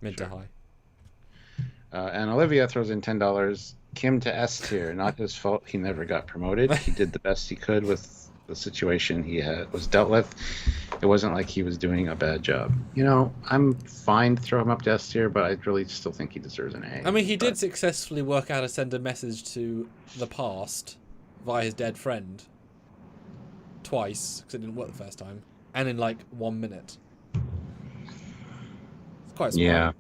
mid to high. And Olivia throws in $10. Kim to S tier. Not his fault. He never got promoted. He did the best he could with the situation he was dealt with. It wasn't like he was doing a bad job. I'm fine to throw him up to S tier, but I really still think he deserves an A. I mean, he did successfully work out how to send a message to the past via his dead friend twice, because it didn't work the first time, and in like 1 minute. It's quite smart. Yeah.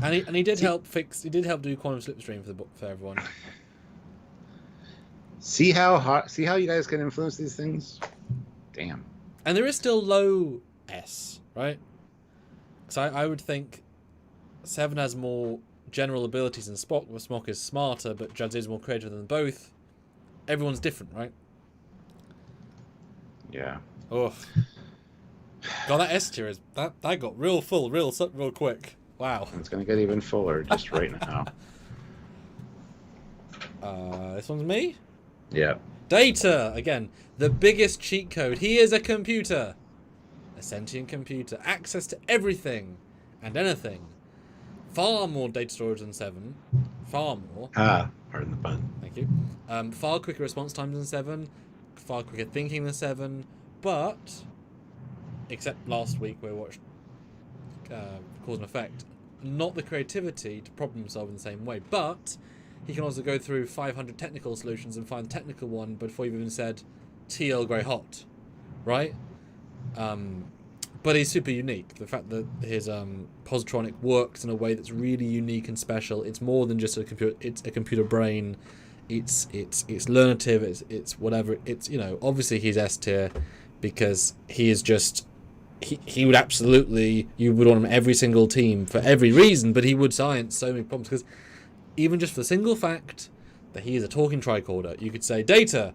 And he did help do quantum slipstream for everyone. See how you guys can influence these things? Damn. And there is still low S, right? So I would think 7 has more general abilities than Spock, where Spock is smarter, but Jadzia is more creative than both. Everyone's different, right? Yeah. Oh. God, that S tier is that got real full, real quick. Wow. It's gonna get even fuller just right now. This one's me? Yeah. Data! Again, the biggest cheat code. He is a computer. A sentient computer. Access to everything and anything. Far more data storage than 7. Far more. Pardon the pun. Thank you. Far quicker response times than 7. Far quicker thinking than 7. But, except last week where we watched Cause and Effect, not the creativity to problem solve in the same way, but he can also go through 500 technical solutions and find the technical one before you've even said tea Earl Grey hot, right? But he's super unique. The fact that his positronic works in a way that's really unique and special. It's more than just a computer. It's a computer brain. It's learnative. It's whatever. It's obviously he's S tier because he is just. He would absolutely, you would want him every single team for every reason, but he would science so many problems, because even just for the single fact that he is a talking tricorder, you could say, Data,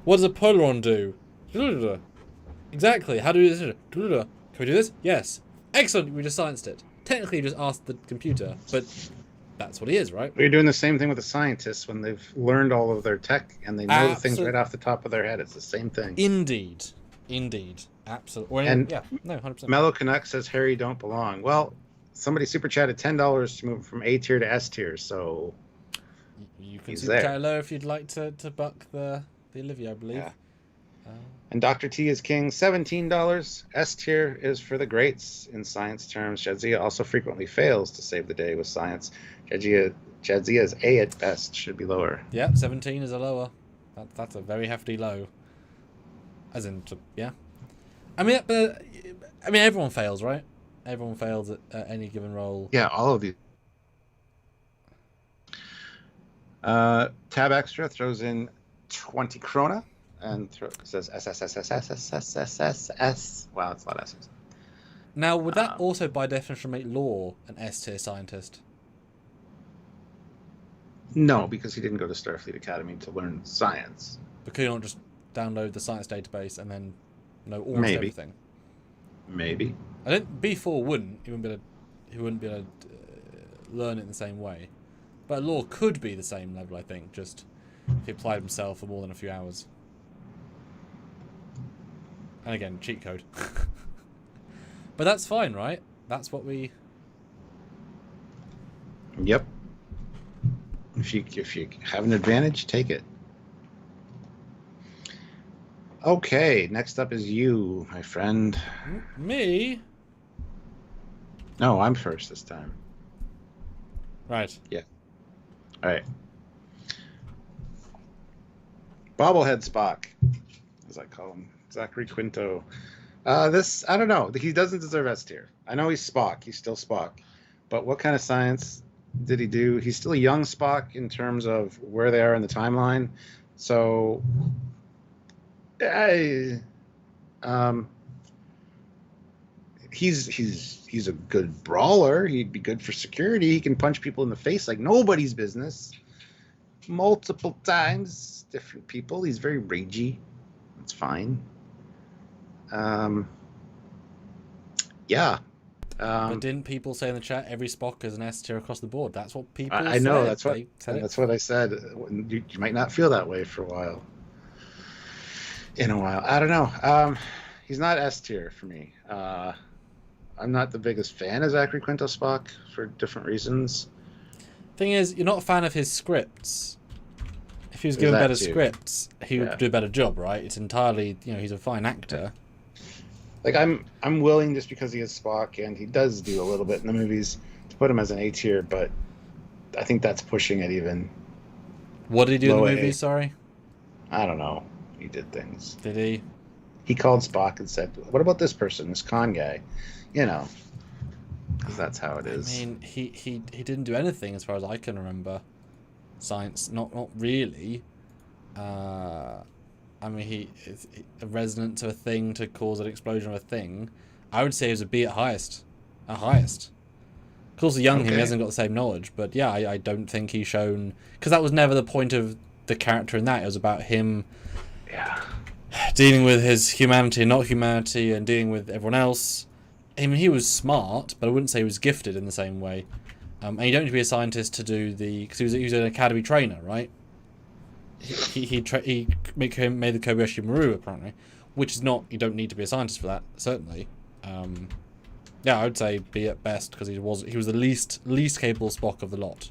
what does a polaron do? Exactly, how do we do this? Can we do this? Yes. Excellent, we just scienced it. Technically, you just asked the computer, but that's what he is, right? You're doing the same thing with the scientists when they've learned all of their tech and they know the things right off the top of their head. It's the same thing. Indeed. Absolutely. And 100%. Mellow Canuck says Harry don't belong. Well, somebody super chatted $10 to move from A tier to S tier, so you can super chat low if you'd like to buck the Olivia, I believe. Yeah. And Dr. T is king, $17. S tier is for the greats in science terms. Jadzia also frequently fails to save the day with science. Jadzia's A at best, should be lower. Yeah, 17 is a lower. That's a very hefty low. As in, yeah. I mean, everyone fails, right? Everyone fails at any given role. Yeah, all of these. Tab extra throws in 20 krona and says SSSSSSSSS. Wow, it's a lot of S's. Now, would that also, by definition, make Law an S-tier scientist? No, because he didn't go to Starfleet Academy to learn science. But could you not just download the science database and then know almost everything? Maybe. I don't. B4 wouldn't. He wouldn't be able to learn it in the same way. But Law could be the same level, I think, just if he applied himself for more than a few hours. And again, cheat code. But that's fine, right? That's what we... Yep. If you have an advantage, take it. Okay, next up is you, my friend. Me? No, I'm first this time. Right. Yeah. All right. Bobblehead Spock, as I call him. Zachary Quinto. This, I don't know. He doesn't deserve S tier. I know he's Spock. He's still Spock. But what kind of science did he do? He's still a young Spock in terms of where they are in the timeline. So, he's a good brawler. He'd be good for security. He can punch people in the face like nobody's business. Multiple times, different people. He's very ragey. That's fine. Yeah. But didn't people say in the chat every Spock is an S tier across the board? That's what people said. I know. That's what I said. You might not feel that way for a while. In a while, I don't know. He's not S tier for me. I'm not the biggest fan of Zachary Quinto Spock for different reasons. Thing is, you're not a fan of his scripts. If he was given better scripts, he would do a better job, right? It's entirely, he's a fine actor. Like I'm willing, just because he is Spock and he does do a little bit in the movies, to put him as an A tier, but I think that's pushing it even. What did he do in the movies? Sorry, I don't know. He did things. Did he? He called Spock and said, "What about this person, this con guy?" Because that's how it is. I mean, he didn't do anything as far as I can remember. Science, not really. I mean, he is a resonant to a thing to cause an explosion of a thing. I would say he was a B at highest. At highest. Of course, young him, he hasn't got the same knowledge. But yeah, I don't think he's shown... Because that was never the point of the character in that. It was about him dealing with his humanity and not humanity and dealing with everyone else. I mean, he was smart, but I wouldn't say he was gifted in the same way. And you don't need to be a scientist to do the... Because he was an academy trainer, right? He made the Kobayashi Maru, apparently. Which is not... You don't need to be a scientist for that, certainly. Yeah, I would say B at best, because he was the least capable Spock of the lot.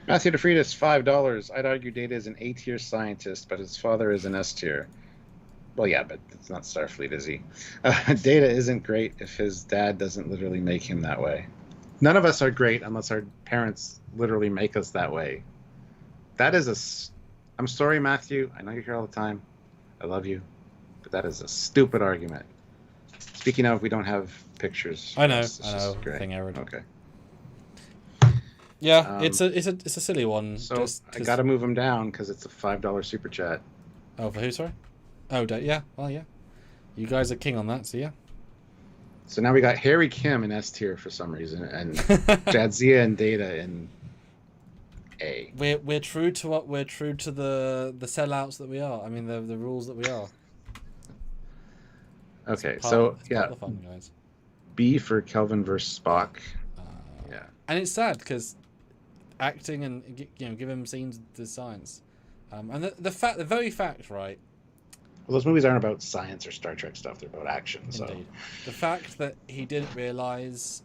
Matthew DeFreitas, $5. I'd argue Data is an A-tier scientist, but his father is an S-tier. Well, yeah, but it's not Starfleet, is he? Data isn't great if his dad doesn't literally make him that way. None of us are great unless our parents literally make us that way. That is I'm sorry, Matthew. I know you're here all the time. I love you. But that is a stupid argument. Speaking of, we don't have pictures. I know. Thing error. Okay. Yeah, it's a silly one. So I got to move him down because it's a $5 super chat. Oh, for who? Sorry. Oh, yeah. Well, yeah. You guys are king on that, so yeah. So now we got Harry Kim in S tier for some reason, and Jadzia and Data in A. We're true to what we're true to the sellouts that we are. I mean the rules that we are. Okay, so yeah, the fun, guys. B for Kelvin versus Spock. Yeah, and it's sad because acting and give him scenes to science, and the very fact, right. Well, those movies aren't about science or Star Trek stuff; they're about action. Indeed. So the fact that he didn't realize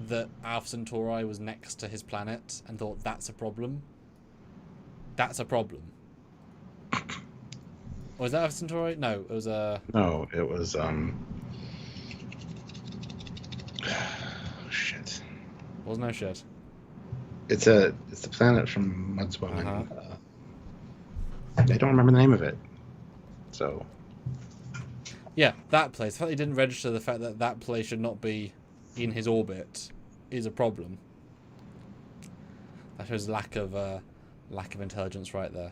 that Alpha Centauri was next to his planet and thought that's a problem. That's a problem. Was that Alpha Centauri? No, it was No, it was shit. Was no shit. It's the planet from Mudswoman. I don't remember the name of it. So. Yeah, that place. The fact he didn't register the fact that that place should not be in his orbit is a problem. That shows lack of intelligence right there.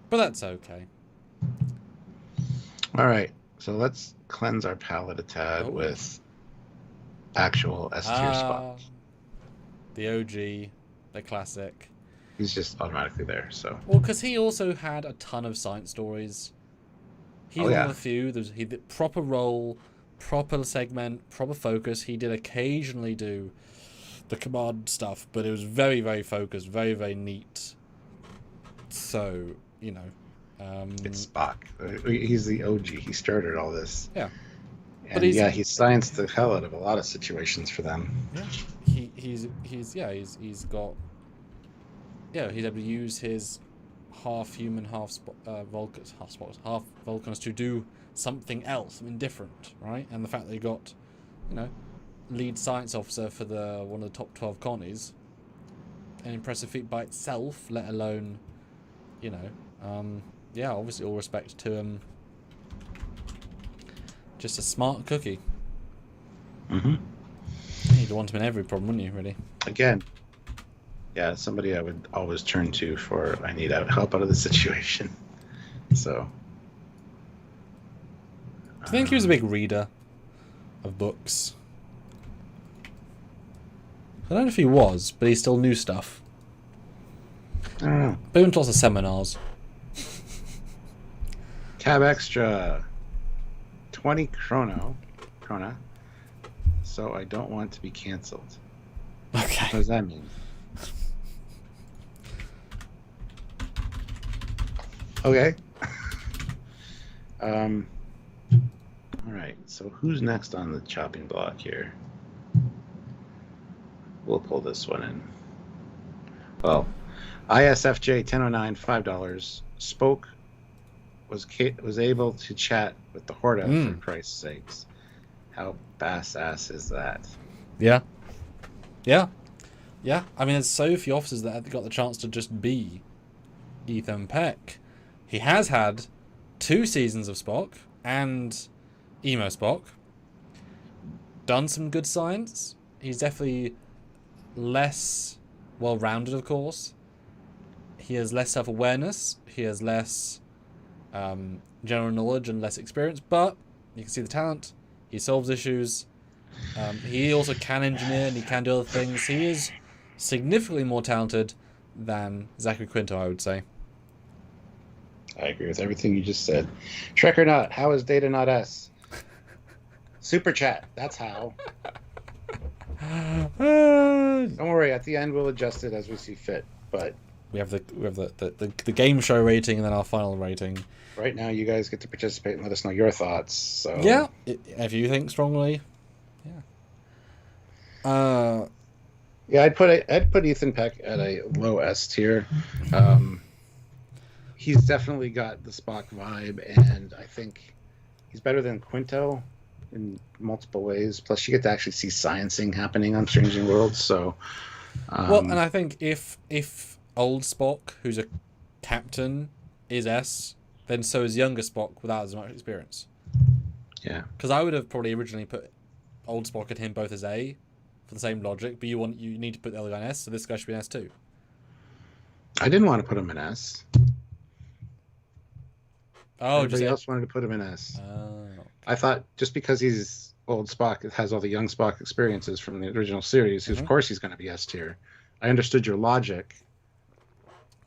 But that's okay. All right, so let's cleanse our palate a tad with actual S tier Spock. The OG, the classic. He's just automatically there. So well, because he also had a ton of science stories. He's one of the few. He did proper role, proper segment, proper focus. He did occasionally do the command stuff, but it was very, very focused, very, very neat. So, you know. It's Spock. He's the OG. He started all this. Yeah. And but he scienced the hell out of a lot of situations for them. Yeah. He's got. Yeah, he's able to use his half human, half Vulcans to do something else, something different, right? And the fact that he got, you know, lead science officer for one of the top 12 colonies, an impressive feat by itself, let alone, you know, yeah, obviously all respect to him. Just a smart cookie. You'd want him in every problem, wouldn't you, really? Again, yeah, somebody I would always turn to for I need help out of the situation. So. Do you think he was a big reader of books? I don't know if he was, but he still knew stuff. I don't know. But he went to lots of seminars. Cab extra. 20 krona. So I don't want to be cancelled. Okay. What does that mean? Okay. All right. So who's next on the chopping block here? We'll pull this one in. Well, ISFJ 1009 $5. Spoke was able to chat with the Horta for Christ's sakes. How bass-ass is that? Yeah. I mean, there's so few officers that have got the chance to just be Ethan Peck. He has had 2 seasons of Spock and Emo Spock. Done some good science. He's definitely less well-rounded, of course. He has less self-awareness. He has less general knowledge and less experience, but you can see the talent. He solves issues. He also can engineer and he can do other things. He is significantly more talented than Zachary Quinto, I would say. I agree with everything you just said. Trek or not, how is Data not S? Super chat, that's how. Don't worry, at the end we'll adjust it as we see fit. But we have the game show rating and then our final rating. Right now, you guys get to participate and let us know your thoughts. So yeah, if you think strongly, yeah. Yeah, I'd put Ethan Peck at a low S tier. He's definitely got the Spock vibe, and I think he's better than Quinto in multiple ways. Plus, you get to actually see sciencing happening on Strange New Worlds. So, well, and I think if old Spock, who's a captain, is S, then so is younger Spock without as much experience. Yeah, because I would have probably originally put old Spock and him both as A for the same logic, but you need to put the other guy in S, so this guy should be an S too. I didn't want to put him in S. Oh, everybody else wanted to put him in S. Okay. I thought just because he's old Spock, it has all the young Spock experiences from the original series. Of course, he's going to be S tier. I understood your logic,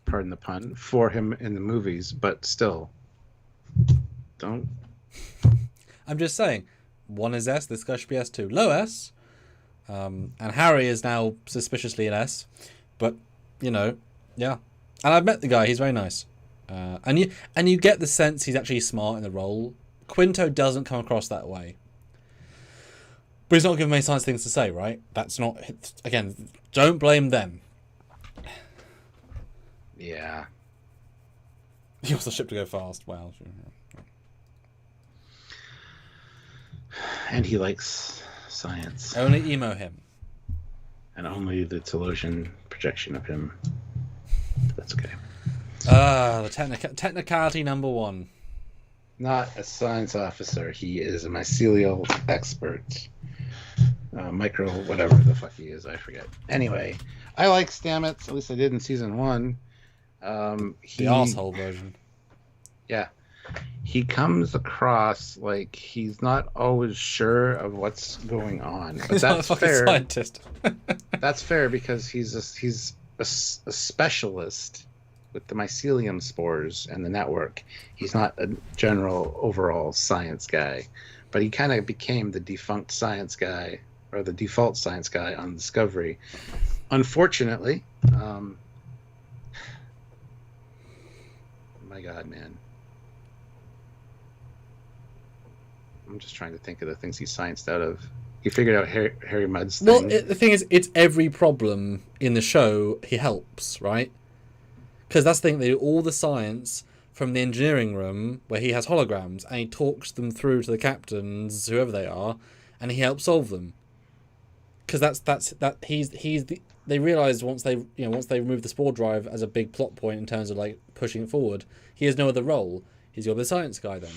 pardon the pun, for him in the movies, but still, don't. I'm just saying, one is S. This guy should be S too. Low S. And Harry is now suspiciously an S, but yeah. And I've met the guy; he's very nice. And you get the sense he's actually smart in the role. Quinto doesn't come across that way, but he's not given many science things to say, right? That's not, again. Don't blame them. Yeah. He wants the ship to go fast. Wow. And he likes science. Only emo him. And only the Telosian projection of him. That's okay. The technicality number 1. not a science officer. He is a mycelial expert. Micro, whatever the fuck he is, I forget. Anyway, I like Stamets. At least I did in season 1. The arsehole version. Yeah. He comes across like he's not always sure of what's going on. But He's not a fucking fair. scientist. That's fair because he's a specialist with the mycelium spores and the network. He's not a general overall science guy, but he kind of became the defunct science guy or the default science guy on Discovery. Unfortunately, my God, man. I'm just trying to think of the things he scienced out of. He figured out Harry Mudd's thing. Well, the thing is, it's every problem in the show he helps, right? Because that's the thing, they do all the science from the engineering room where he has holograms and he talks them through to the captains, whoever they are, and he helps solve them. Because they realize once they remove the spore drive as a big plot point in terms of like pushing it forward, he has no other role. He's got the science guy then.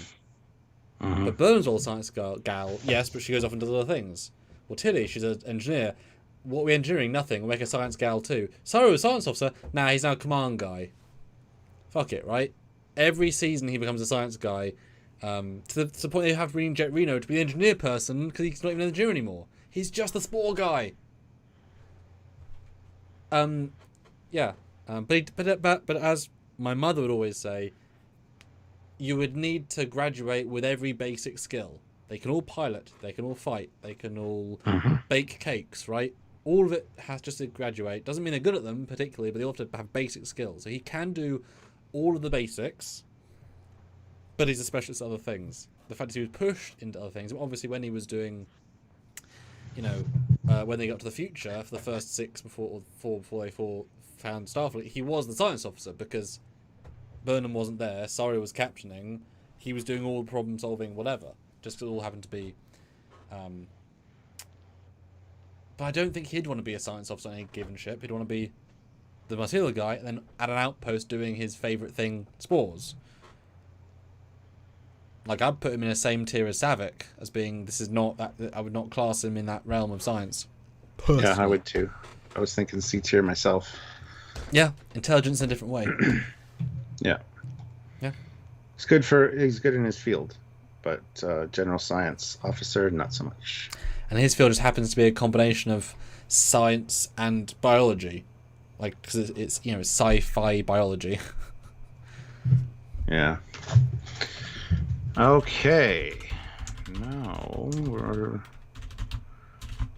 Mm-hmm. But Burnham's all a science gal, yes, but she goes off and does other things. Well, Tilly, she's an engineer. What are we engineering? Nothing. We'll make a science gal too. Sorry, a science officer. Nah, he's now a command guy. Fuck it, right? Every season he becomes a science guy. To the point they have to reinject Reno to be the engineer person because he's not even an engineer anymore. He's just the spore guy. Yeah. But as my mother would always say, you would need to graduate with every basic skill. They can all pilot, they can all fight, they can all bake cakes, right? All of it has just to graduate. Doesn't mean they're good at them particularly, but they all have to have basic skills. So he can do all of the basics, but he's a specialist at other things. The fact is he was pushed into other things. Obviously, when he was doing, when they got to the future for the first 6 before they found Starfleet, he was the science officer because Burnham wasn't there. Sorry was captaining. He was doing all the problem solving, whatever. Just it all happened to be. But I don't think he'd want to be a science officer on any given ship. He'd want to be the mycelial guy and then at an outpost doing his favourite thing, spores. Like, I'd put him in the same tier as Savik, as being, this is not that, I would not class him in that realm of science. Personally. Yeah, I would too. I was thinking C tier myself. Yeah, intelligence in a different way. Yeah. Yeah. He's good in his field, but general science officer, not so much. And his field just happens to be a combination of science and biology. Like, because it's sci-fi biology. Yeah. Okay. Now we're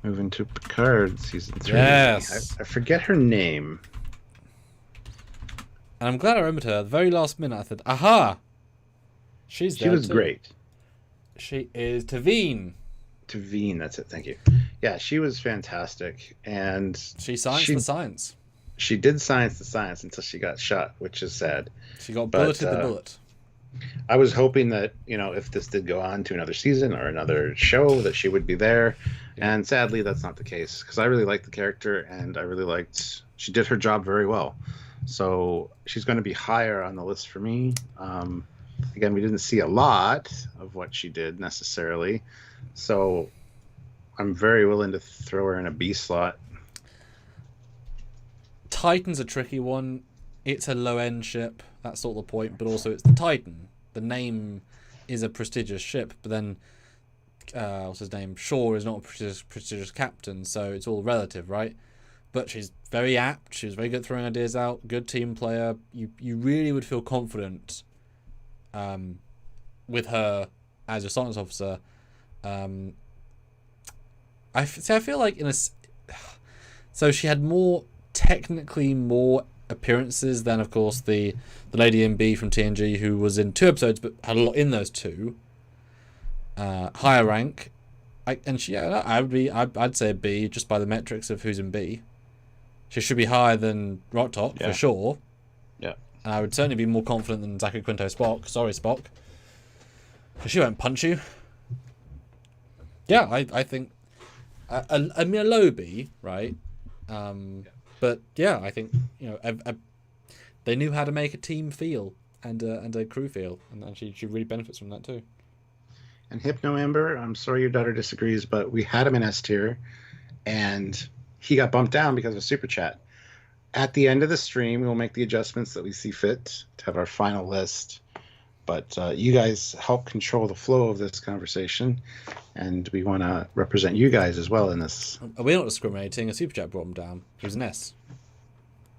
moving to Picard season 3. Yes. I forget her name. And I'm glad I remembered her. At the very last minute, I thought, aha! She was great. She is Taveen. Taveen, that's it. Thank you. Yeah, she was fantastic. And she scienced the science. She did science the science until she got shot, which is sad. She got bulleted the bullet. I was hoping that, if this did go on to another season or another show, that she would be there. Yeah. And sadly, that's not the case. Because I really liked the character, and I really liked... She did her job very well. So she's going to be higher on the list for me. Again, we didn't see a lot of what she did necessarily. So I'm very willing to throw her in a B slot. Titan's a tricky one. It's a low-end ship. That's sort of the point. But also it's the Titan. The name is a prestigious ship. But then, what's his name? Shaw is not a prestigious captain. So it's all relative, right? But she's very apt. She was very good at throwing ideas out. Good team player. You really would feel confident with her as a science officer. I feel like so she had technically more appearances than, of course, the lady in B from TNG, who was in 2 episodes but had a lot in those 2. Higher rank, I'd say a B just by the metrics of who's in B. She should be higher than Rock Top, for sure. Yeah. And I would certainly be more confident than Zachary Quinto Spock. Sorry, Spock. Because she won't punch you. Yeah, I think... I mean, a low B, right? But, yeah, I think, they knew how to make a team feel. and a crew feel, and she really benefits from that too. And Hypno Amber, I'm sorry your daughter disagrees, but we had him in S tier, and he got bumped down because of Super Chat. At the end of the stream, we will make the adjustments that we see fit to have our final list. But you guys help control the flow of this conversation, and we want to represent you guys as well in this. We're not discriminating. A Super Chat brought him down. He was an S.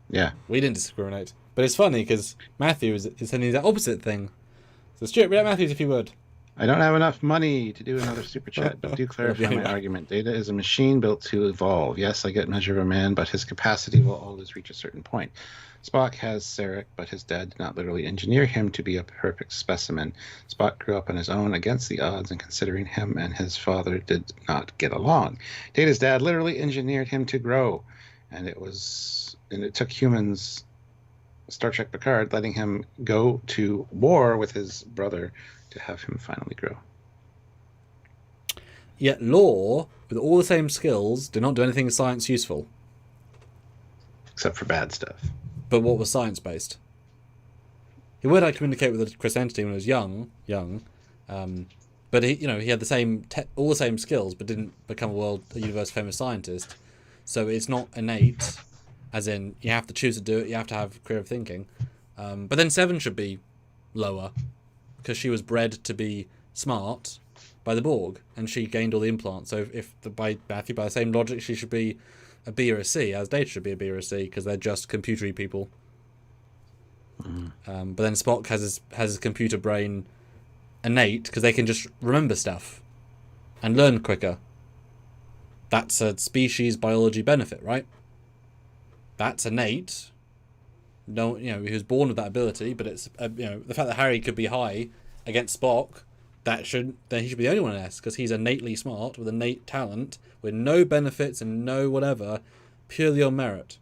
Yeah. We didn't discriminate. But it's funny because Matthew is sending the opposite thing. So Stuart, read out Matthews if you would. I don't have enough money to do another Super Chat, but do clarify my argument. Data is a machine built to evolve. Yes, I get Measure of a Man, but his capacity will always reach a certain point. Spock has Savik, but his dad did not literally engineer him to be a perfect specimen. Spock grew up on his own against the odds, and considering him and his father did not get along. Data's dad literally engineered him to grow, and it took humans, Star Trek Picard, letting him go to war with his brother to have him finally grow. Yet Law, with all the same skills, did not do anything science useful. Except for bad stuff. But what was science-based? He would like communicate with the Chris entity when he was young, but he had all the same skills, but didn't become a universe famous scientist. So it's not innate, as in you have to choose to do it. You have to have creative thinking. But then Seven should be lower, because she was bred to be smart by the Borg, and she gained all the implants. So by the same logic, she should be a B or a C, as Data should be a B or a C, because they're just computery people. But then Spock has his computer brain innate, because they can just remember stuff and learn quicker. That's a species biology benefit, right? That's innate. No, he was born with that ability, but it's the fact that Harry could be high against Spock, then he should be the only one in S, because he's innately smart with innate talent, with no benefits and no whatever, purely on merit.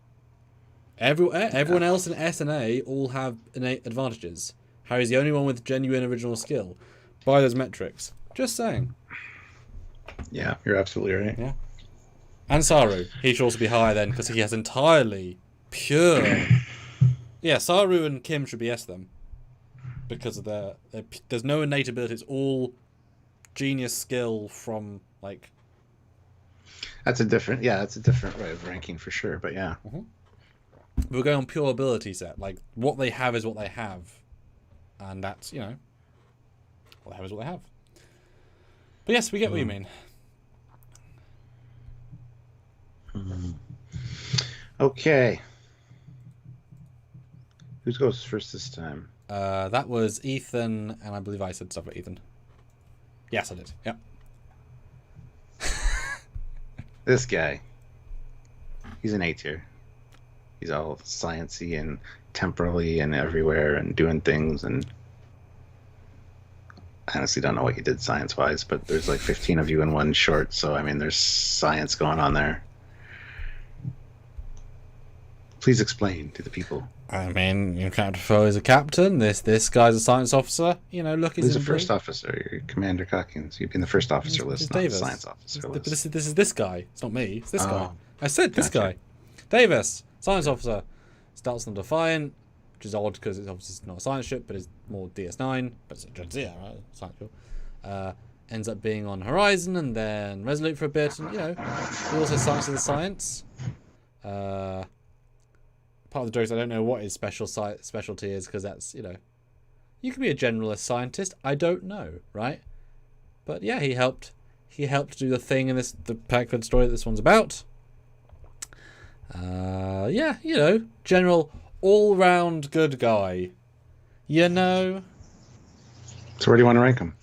Everyone else in S and A all have innate advantages. Harry's the only one with genuine original skill by those metrics. Just saying. Yeah, you're absolutely right. Yeah. And Saru, he should also be higher then, because he has entirely pure. Yeah, Saru and Kim should be S them, because of there's no innate ability. It's all genius skill from like. That's a different way of ranking for sure. But yeah, we're going on pure ability set. Like what they have is what they have, and that's what they have is what they have. But yes, we get what you mean. Okay. Who goes first this time? That was Ethan, and I believe I said stuff about Ethan. Yes, I did. Yep. This guy. He's an A tier. He's all sciencey and temporally and everywhere and doing things, and I honestly don't know what he did science-wise, but there's like 15 of you in one short, so I mean there's science going on there. Please explain to the people. I mean, your Captain Foley is a captain. This guy's a science officer. Look, he's a first officer. You're Commander Cockins. You'd be in the first officer list, not the science officer list. But this is this guy. It's not me. It's this guy. I said this guy. Davis, science officer, starts on Defiant, which is odd because it's obviously not a science ship, but it's more DS9. But it's a Jadzia, right? Science ship. Ends up being on Horizon and then Resolute for a bit, and he also science of the science. Part of the joke is I don't know what his specialty is, because that's you can be a generalist scientist. I don't know, right? But yeah, he helped do the thing in the Picard story that this one's about. General all-round good guy. So where do you want to rank him?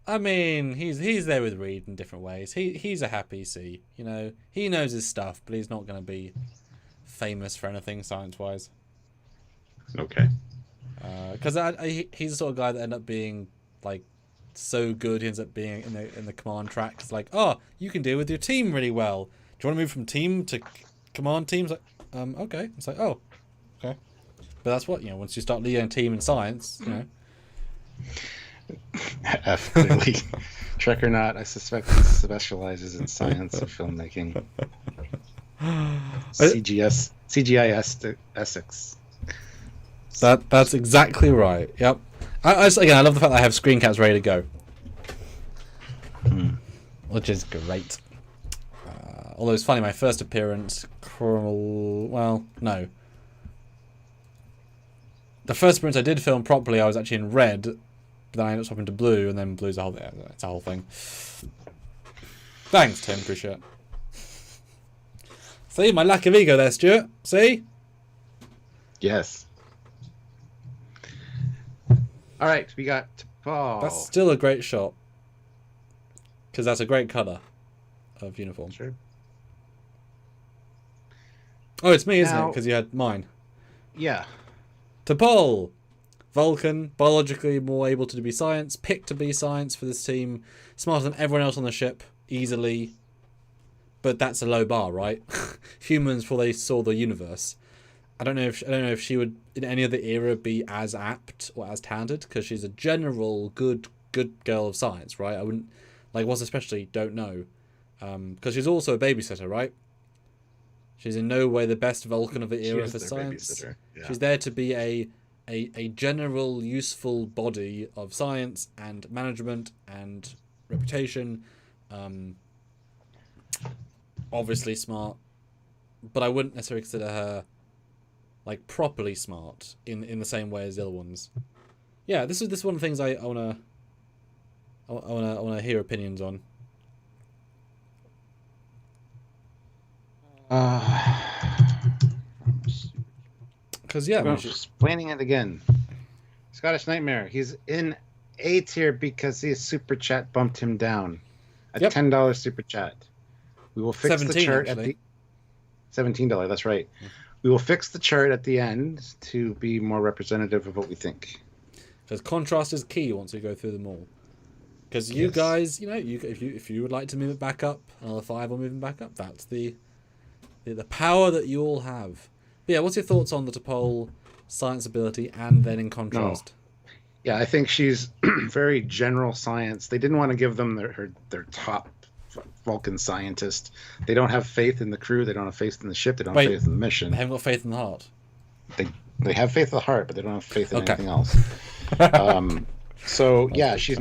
I mean, he's there with Reed in different ways. He's a happy C. He knows his stuff, but he's not going to be famous for anything science-wise. Okay. Because he's the sort of guy that ends up being like so good. He ends up being in the command track. It's like, oh, you can deal with your team really well. Do you want to move from team to command teams? Like, okay. It's like, oh, okay. But that's what once you start leading a team in science, Clearly, Trek or not, I suspect he specializes in science and filmmaking. CGIS Essex. That's exactly right. Yep. Again, I love the fact that I have screen caps ready to go, which is great. Although it's funny, my first appearance, well, no. The first appearance I did film properly, I was actually in red, but then I ended up swapping to blue, and then blue's it's a whole thing. Thanks, Tim. Appreciate it. See, my lack of ego there, Stuart. See? Yes. All right, we got Paul. That's still a great shot. Because that's a great colour of uniform. Sure. Oh, it's me, isn't it? Because you had mine. Yeah. T'Pol! Vulcan, biologically more able to be science, picked to be science for this team, smarter than everyone else on the ship, easily. But that's a low bar, right? Humans, before they saw the universe. I don't know if she would in any other era be as apt or as talented, because she's a general good girl of science, right? I wouldn't was especially don't know, because she's also a babysitter, right? She's in no way the best Vulcan of the era for science. Yeah. She's there to be a general useful body of science and management and reputation. Obviously smart, but I wouldn't necessarily consider her properly smart in the same way as the other ones. Yeah, this is one of the things I wanna hear opinions on. Because yeah, I'm explaining it again. Scottish Nightmare. He's in A tier because his super chat bumped him down. A $10 super chat. We will fix the chart at the $17. That's right. We will fix the chart at the end to be more representative of what we think. Because contrast is key once we go through them all. Because you guys, if you would like to move it back up, another 5 will move it back up. That's the power that you all have. But yeah, what's your thoughts on the T'Pol science ability and then in contrast? No. Yeah, I think she's very general science. They didn't want to give them their top Vulcan scientist. They don't have faith in the crew. They don't have faith in the ship. They don't have faith in the mission. They haven't got faith in the heart. They have faith in the heart, but they don't have faith in anything else. So yeah, she's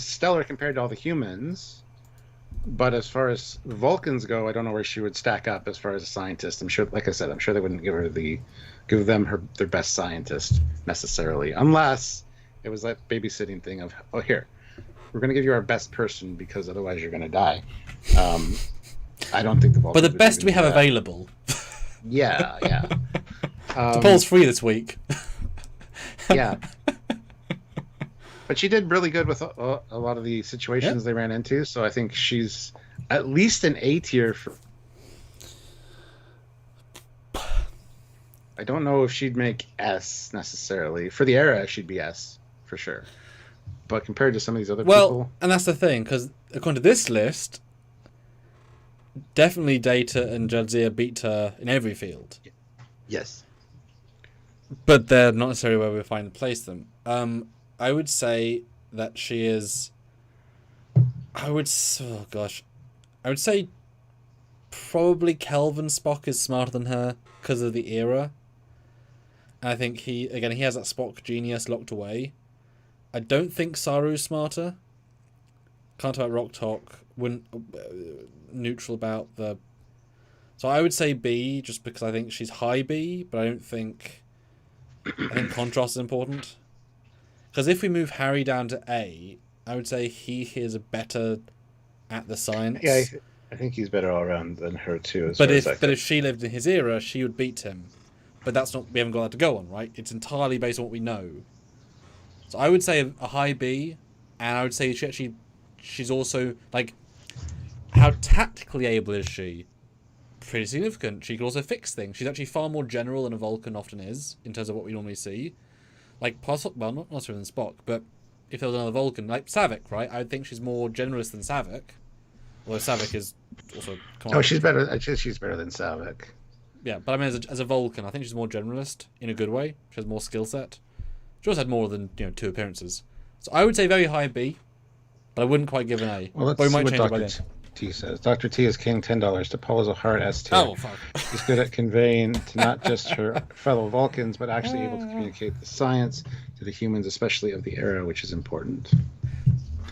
stellar compared to all the humans. But as far as Vulcans go, I don't know where she would stack up as far as a scientist. I'm sure, like I said, I'm sure they wouldn't give them their best scientist necessarily, unless it was that babysitting thing of, oh, here, we're going to give you our best person because otherwise you're going to die. I don't think the Vulcans. But the best we have available. Yeah. T'Pol's free this week. Yeah. But she did really good with a lot of the situations they ran into, so I think she's at least an A tier. I don't know if she'd make S necessarily. For the era, she'd be S for sure. But compared to some of these other people... and that's the thing, because according to this list, definitely Data and Jadzia beat her in every field. Yes. But they're not necessarily where we find to place them. I would say that she is... I would say probably Kelvin Spock is smarter than her because of the era. And I think he has that Spock genius locked away. I don't think Saru's smarter. Can't talk about Rock Talk. Wouldn't neutral about the... So I would say B, just because I think she's high B, but I don't think... I think contrast is important. Because if we move Harry down to A, I would say he is better at the science. Yeah, I think he's better all around than her too. But if she lived in his era, she would beat him. But that's not. We haven't got that to go on, right? It's entirely based on what we know. So I would say a high B, and I would say she's also how tactically able is she? Pretty significant. She can also fix things. She's actually far more general than a Vulcan often is in terms of what we normally see. Well, not necessarily than Spock, but if there was another Vulcan, like Savik, right? I would think she's more generalist than Savik. Although Savik is also... she's better. Actually, she's better than Savik. Yeah, but I mean, as a Vulcan, I think she's more generalist in a good way. She has more skill set. She also had more than 2 appearances. So I would say very high B, but I wouldn't quite give an A. Well, but we might change it by then. T says, Dr. T is king, $10. To Paul is a hard S tier. Oh, fuck. She's good at conveying to not just her fellow Vulcans, but actually able to communicate the science to the humans, especially of the era, which is important.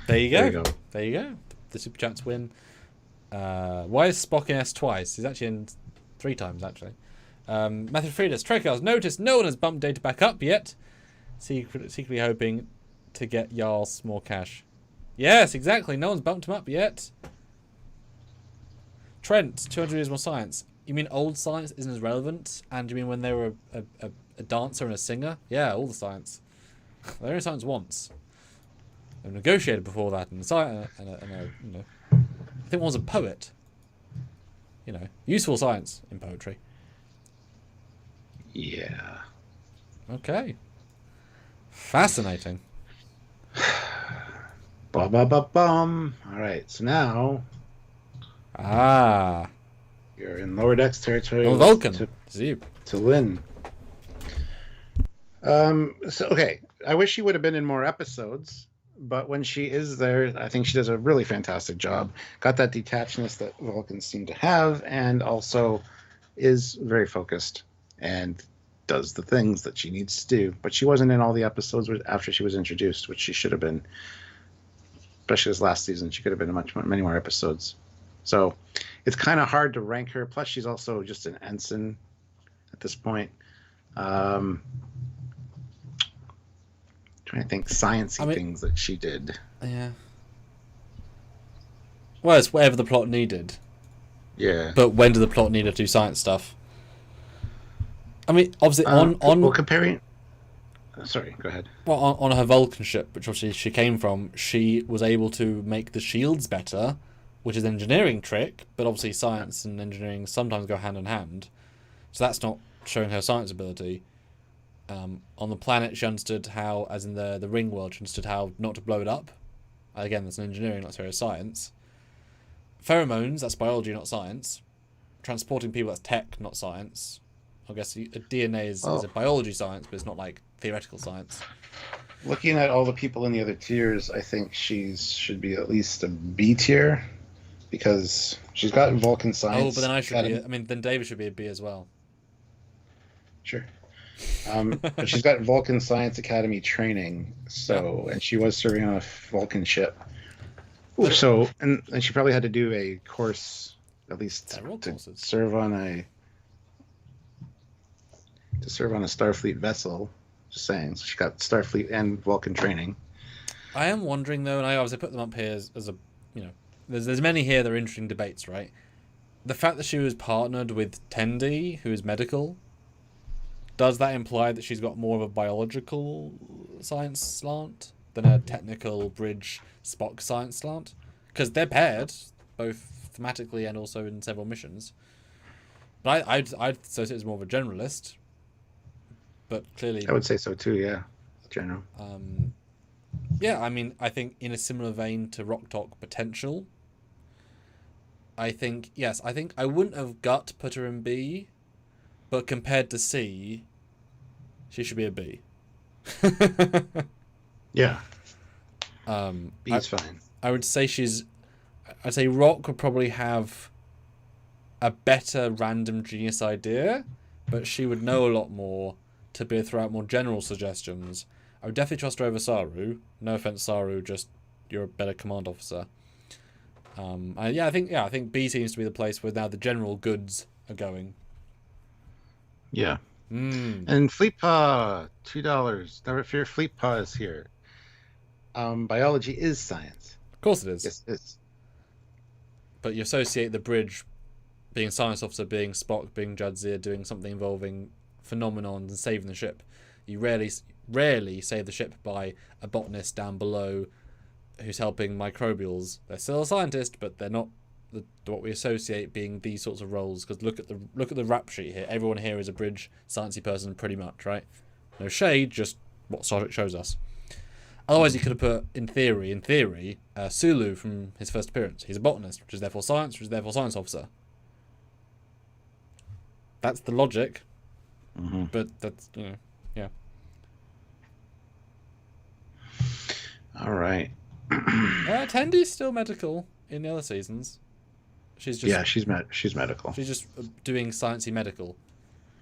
There you go. There you go. The Super Chats win. Why is Spock in S twice? He's actually in 3 times, actually. Matthew Frieders, Trekyards, notice no one has bumped data back up yet. Secretly hoping to get Jarl's more cash. Yes, exactly. No one's bumped him up yet. Trent, 200 years more science. You mean old science isn't as relevant? And you mean when they were a dancer and a singer? Yeah, all the science. They only science once. They've negotiated before that, and I think one was a poet. You know, useful science in poetry. Yeah. Okay. Fascinating. Bum. All right, so now you're in Lower Decks territory. Oh, Vulcan. To Lynn. So okay, I wish she would have been in more episodes, but when she is there, I think she does a really fantastic job. Got that detachedness that Vulcans seem to have, and also is very focused and does the things that she needs to do. But she wasn't in all the episodes after she was introduced, which she should have been. Especially this last season, she could have been in many more episodes. So it's kind of hard to rank her. Plus, she's also just an ensign at this point. Trying to think sciencey things that she did. Yeah. Well, it's whatever the plot needed. Yeah. But when did the plot need her to do science stuff? I mean, obviously, well, comparing. Sorry, go ahead. Well, on her Vulcan ship, which obviously she came from, she was able to make the shields better, which is an engineering trick, but obviously science and engineering sometimes go hand in hand. So that's not showing her science ability. On the planet, she understood how, as in the ring world, she understood how not to blow it up. Again, that's an engineering, not necessarily science. Pheromones, that's biology, not science. Transporting people, that's tech, not science. I guess DNA is a biology science, but it's not like theoretical science. Looking at all the people in the other tiers, I think should be at least a B tier, because she's got Vulcan science. Oh, but then I should be. Then David should be a B as well. Sure. But she's got Vulcan Science Academy training, and she was serving on a Vulcan ship. So, and she probably had to do a course, at least to serve on a Starfleet vessel. Just saying. So she got Starfleet and Vulcan training. I am wondering though, and I obviously put them up here as a, there's many here that are interesting debates, right? The fact that she was partnered with Tendi, who is medical, does that imply that she's got more of a biological science slant than a technical bridge Spock science slant? Because they're paired, both thematically and also in several missions. But I'd associate it as more of a generalist. But clearly, I would say so too. Yeah, general. Yeah, I think in a similar vein to Rock Talk potential. I think I wouldn't have put her in B, but compared to C, she should be a B. Yeah. B is fine. I would say I'd say Rock would probably have a better random genius idea, but she would know a lot more to be able to throw out more general suggestions. I would definitely trust her over Saru. No offense, Saru, just you're a better command officer. I think B seems to be the place where now the general goods are going. Yeah. And Fleetpaw, $2. Never fear, Fleetpaw is here. Biology is science. Of course it is. Yes, it is. But you associate the bridge being a science officer, being Spock, being Jadzia, doing something involving phenomenons and saving the ship. You rarely save the ship by a botanist down below who's helping microbials. They're still a scientist, but they're not what we associate being these sorts of roles. Because look at the rap sheet here. Everyone here is a bridge sciencey person, pretty much, right? No shade, just what Star Trek shows us. Otherwise, you could have put in theory, Sulu from his first appearance. He's a botanist, which is therefore science, which is therefore science officer. That's the logic. Mm-hmm. But that's yeah. All right. Tendi's still medical in the other seasons. She's just she's medical. She's just doing sciencey medical.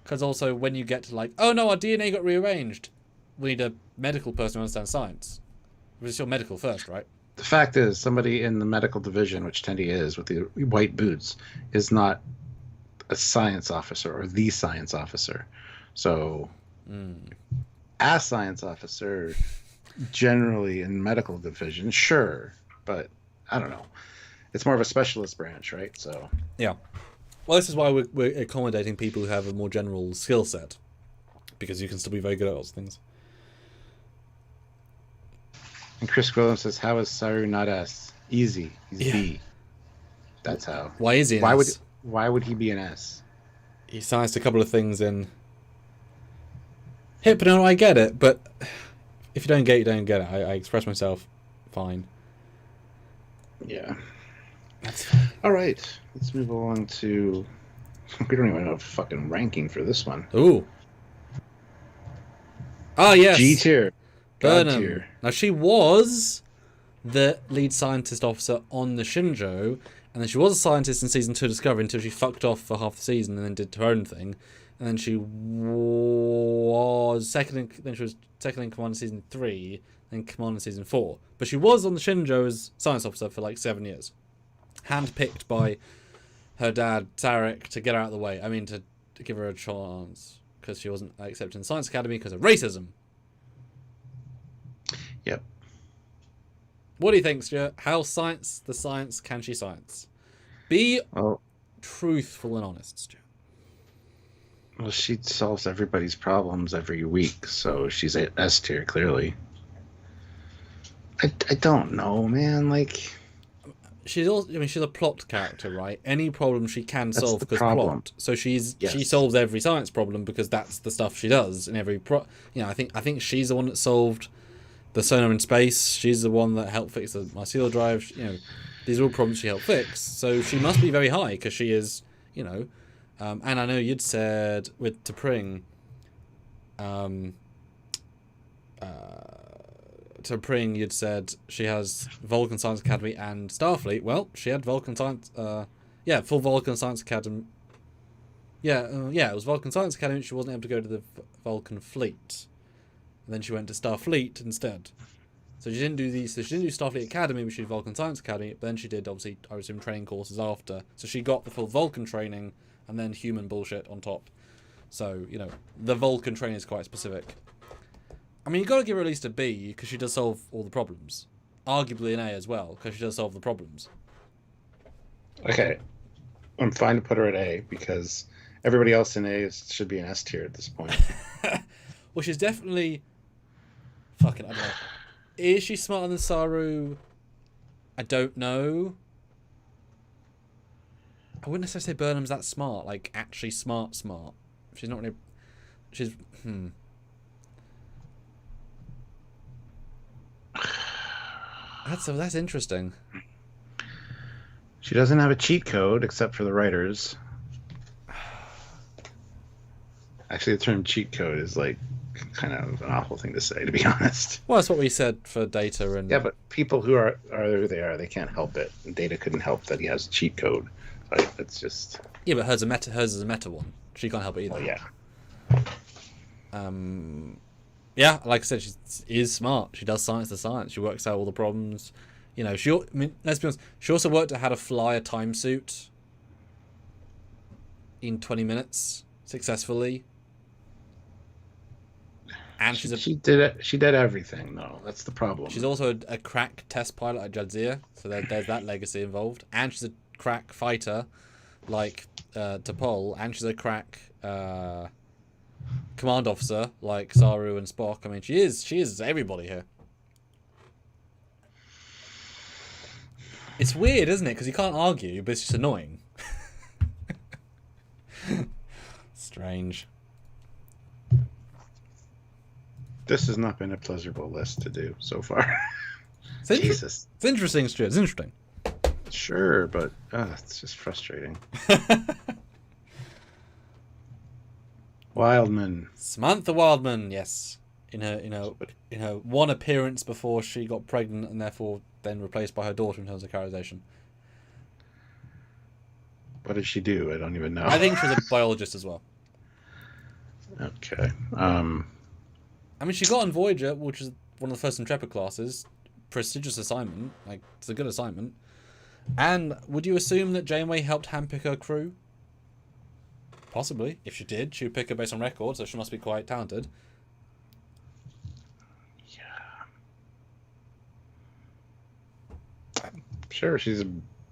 Because also when you get to like, oh no, our DNA got rearranged, we need a medical person who understands science. It's still medical first, right? The fact is, somebody in the medical division, which Tendi is, with the white boots, is not a science officer or the science officer. So, a science officer, generally in medical division, sure, but I don't know. It's more of a specialist branch, right? So yeah. Well, this is why we're accommodating people who have a more general skill set, because you can still be very good at those things. And Chris Williams says, "How is Saru not S? Easy. He's B. That's how. Why is he an S? Why would he be an S? He sized a couple of things in. Hypno, I get it, but if you don't get it, you don't get it. I express myself fine. Yeah. That's fine. All right. Let's move on to... We don't even have a fucking ranking for this one. Ooh. Ah, yes. G tier. Burnham. Tier. Now, she was the lead scientist officer on the Shinjo, and then she was a scientist in season 2 of Discovery until she fucked off for half the season and then did her own thing. And then she was second in command in season 3, then command in season 4. But she was on the Shinjo as science officer for like 7 years. Handpicked by her dad, Savik, to get her out of the way. I mean, to give her a chance, because she wasn't accepted in the Science Academy because of racism. Yep. What do you think, Stuart? How the science can she science? Be truthful and honest, Stuart. Well, she solves everybody's problems every week, so she's at S tier, clearly. I don't know, man. Like, she's a plot character, right? Any problem she can solve because plot. So she solves every science problem because that's the stuff she does in every I think she's the one that solved the sonar in space. She's the one that helped fix the mycelial drive. These are all problems she helped fix. So she must be very high because she is, and I know you'd said with T'Pring, you'd said she has Vulcan Science Academy and Starfleet. Well, she had Vulcan Science, full Vulcan Science Academy. It was Vulcan Science Academy. She wasn't able to go to the Vulcan Fleet, and then she went to Starfleet instead. So she didn't do these. So she didn't do Starfleet Academy, but she did Vulcan Science Academy. But then she did, obviously, I assume, training courses after. So she got the full Vulcan training and then human bullshit on top. So the Vulcan training is quite specific. I mean, you got to give her at least a B because she does solve all the problems. Arguably an A as well because she does solve the problems. Okay, I'm fine to put her at A because everybody else in A should be an S tier at this point. Well, she's definitely I don't know. Is she smarter than Saru? I don't know. I wouldn't necessarily say Burnham's that smart. Like, actually smart. She's not really... She's... That's interesting. She doesn't have a cheat code except for the writers. Actually, the term cheat code is like kind of an awful thing to say, to be honest. Well, that's what we said for Data and... Yeah, but people who are who they are, they can't help it. And Data couldn't help that he has a cheat code. Like, it's just... Yeah, but hers is a meta one. She can't help it either. Oh, yeah. Yeah, like I said, she is smart. She does science to science. She works out all the problems. Let's be honest. She also worked out how to fly a time suit in 20 minutes successfully. And she did everything, though. That's the problem. She's also a crack test pilot at Jadzia, so there's that legacy involved. And she's a crack fighter, like T'Pol, and she's a crack command officer, like Saru and Spock. I mean, she is everybody here. It's weird, isn't it? Because you can't argue, but it's just annoying. Strange. This has not been a pleasurable list to do so far. Jesus. It's interesting, Stuart. It's interesting. Sure, but it's just frustrating. Wildman. Samantha Wildman, yes. In her one appearance before she got pregnant and therefore then replaced by her daughter in terms of characterization. What did she do? I don't even know. I think she was a biologist as well. Okay. I mean, she got on Voyager, which is one of the first Intrepid classes. Prestigious assignment. Like, it's a good assignment. And would you assume that Janeway helped handpick her crew? Possibly. If she did, she would pick her based on record, so she must be quite talented. Yeah. Sure, she's a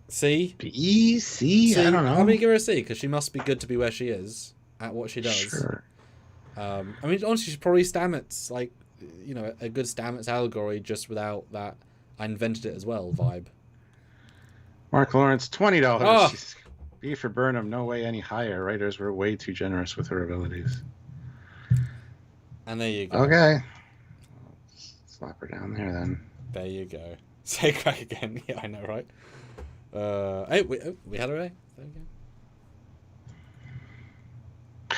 C. B, C? I don't know. I'm going to give her a C, because she must be good to be where she is, at what she does. Sure. I mean, honestly, she's probably Stamets, like, you know, a good Stamets allegory, just without that I invented it as well vibe. Mark Lawrence, $20. Oh. B for Burnham, no way any higher. Writers were way too generous with her abilities. And there you go. Okay. Slap her down there then. There you go. Say crack again. Yeah, I know, right? Hey, we had her A. There you go.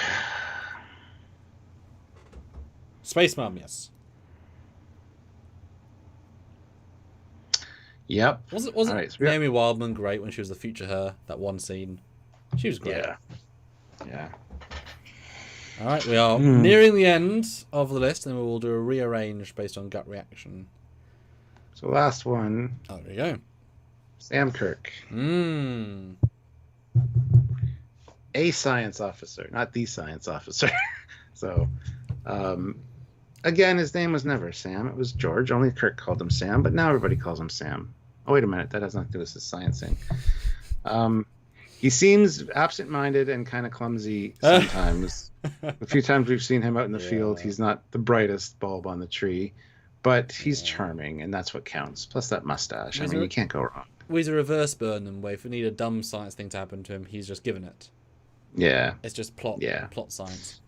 Space Mom, yes. Yep. Wasn't right, so Naomi Wildman great when she was the future her? That one scene, she was great. Yeah. All right, we are nearing the end of the list, and we will do a rearrange based on gut reaction. So last one. Oh, there you go. Sam Kirk. A science officer, not the science officer. So, again, his name was never Sam. It was George. Only Kirk called him Sam, but now everybody calls him Sam. Oh, wait a minute. That has nothing to do with his science thing. He seems absent-minded and kind of clumsy sometimes. A few times we've seen him out in the field. He's not the brightest bulb on the tree, but he's charming, and that's what counts. Plus that mustache. I mean, you can't go wrong. Well, he's a reverse Burnham, where if we need a dumb science thing to happen to him, he's just given it. Yeah. It's just plot science.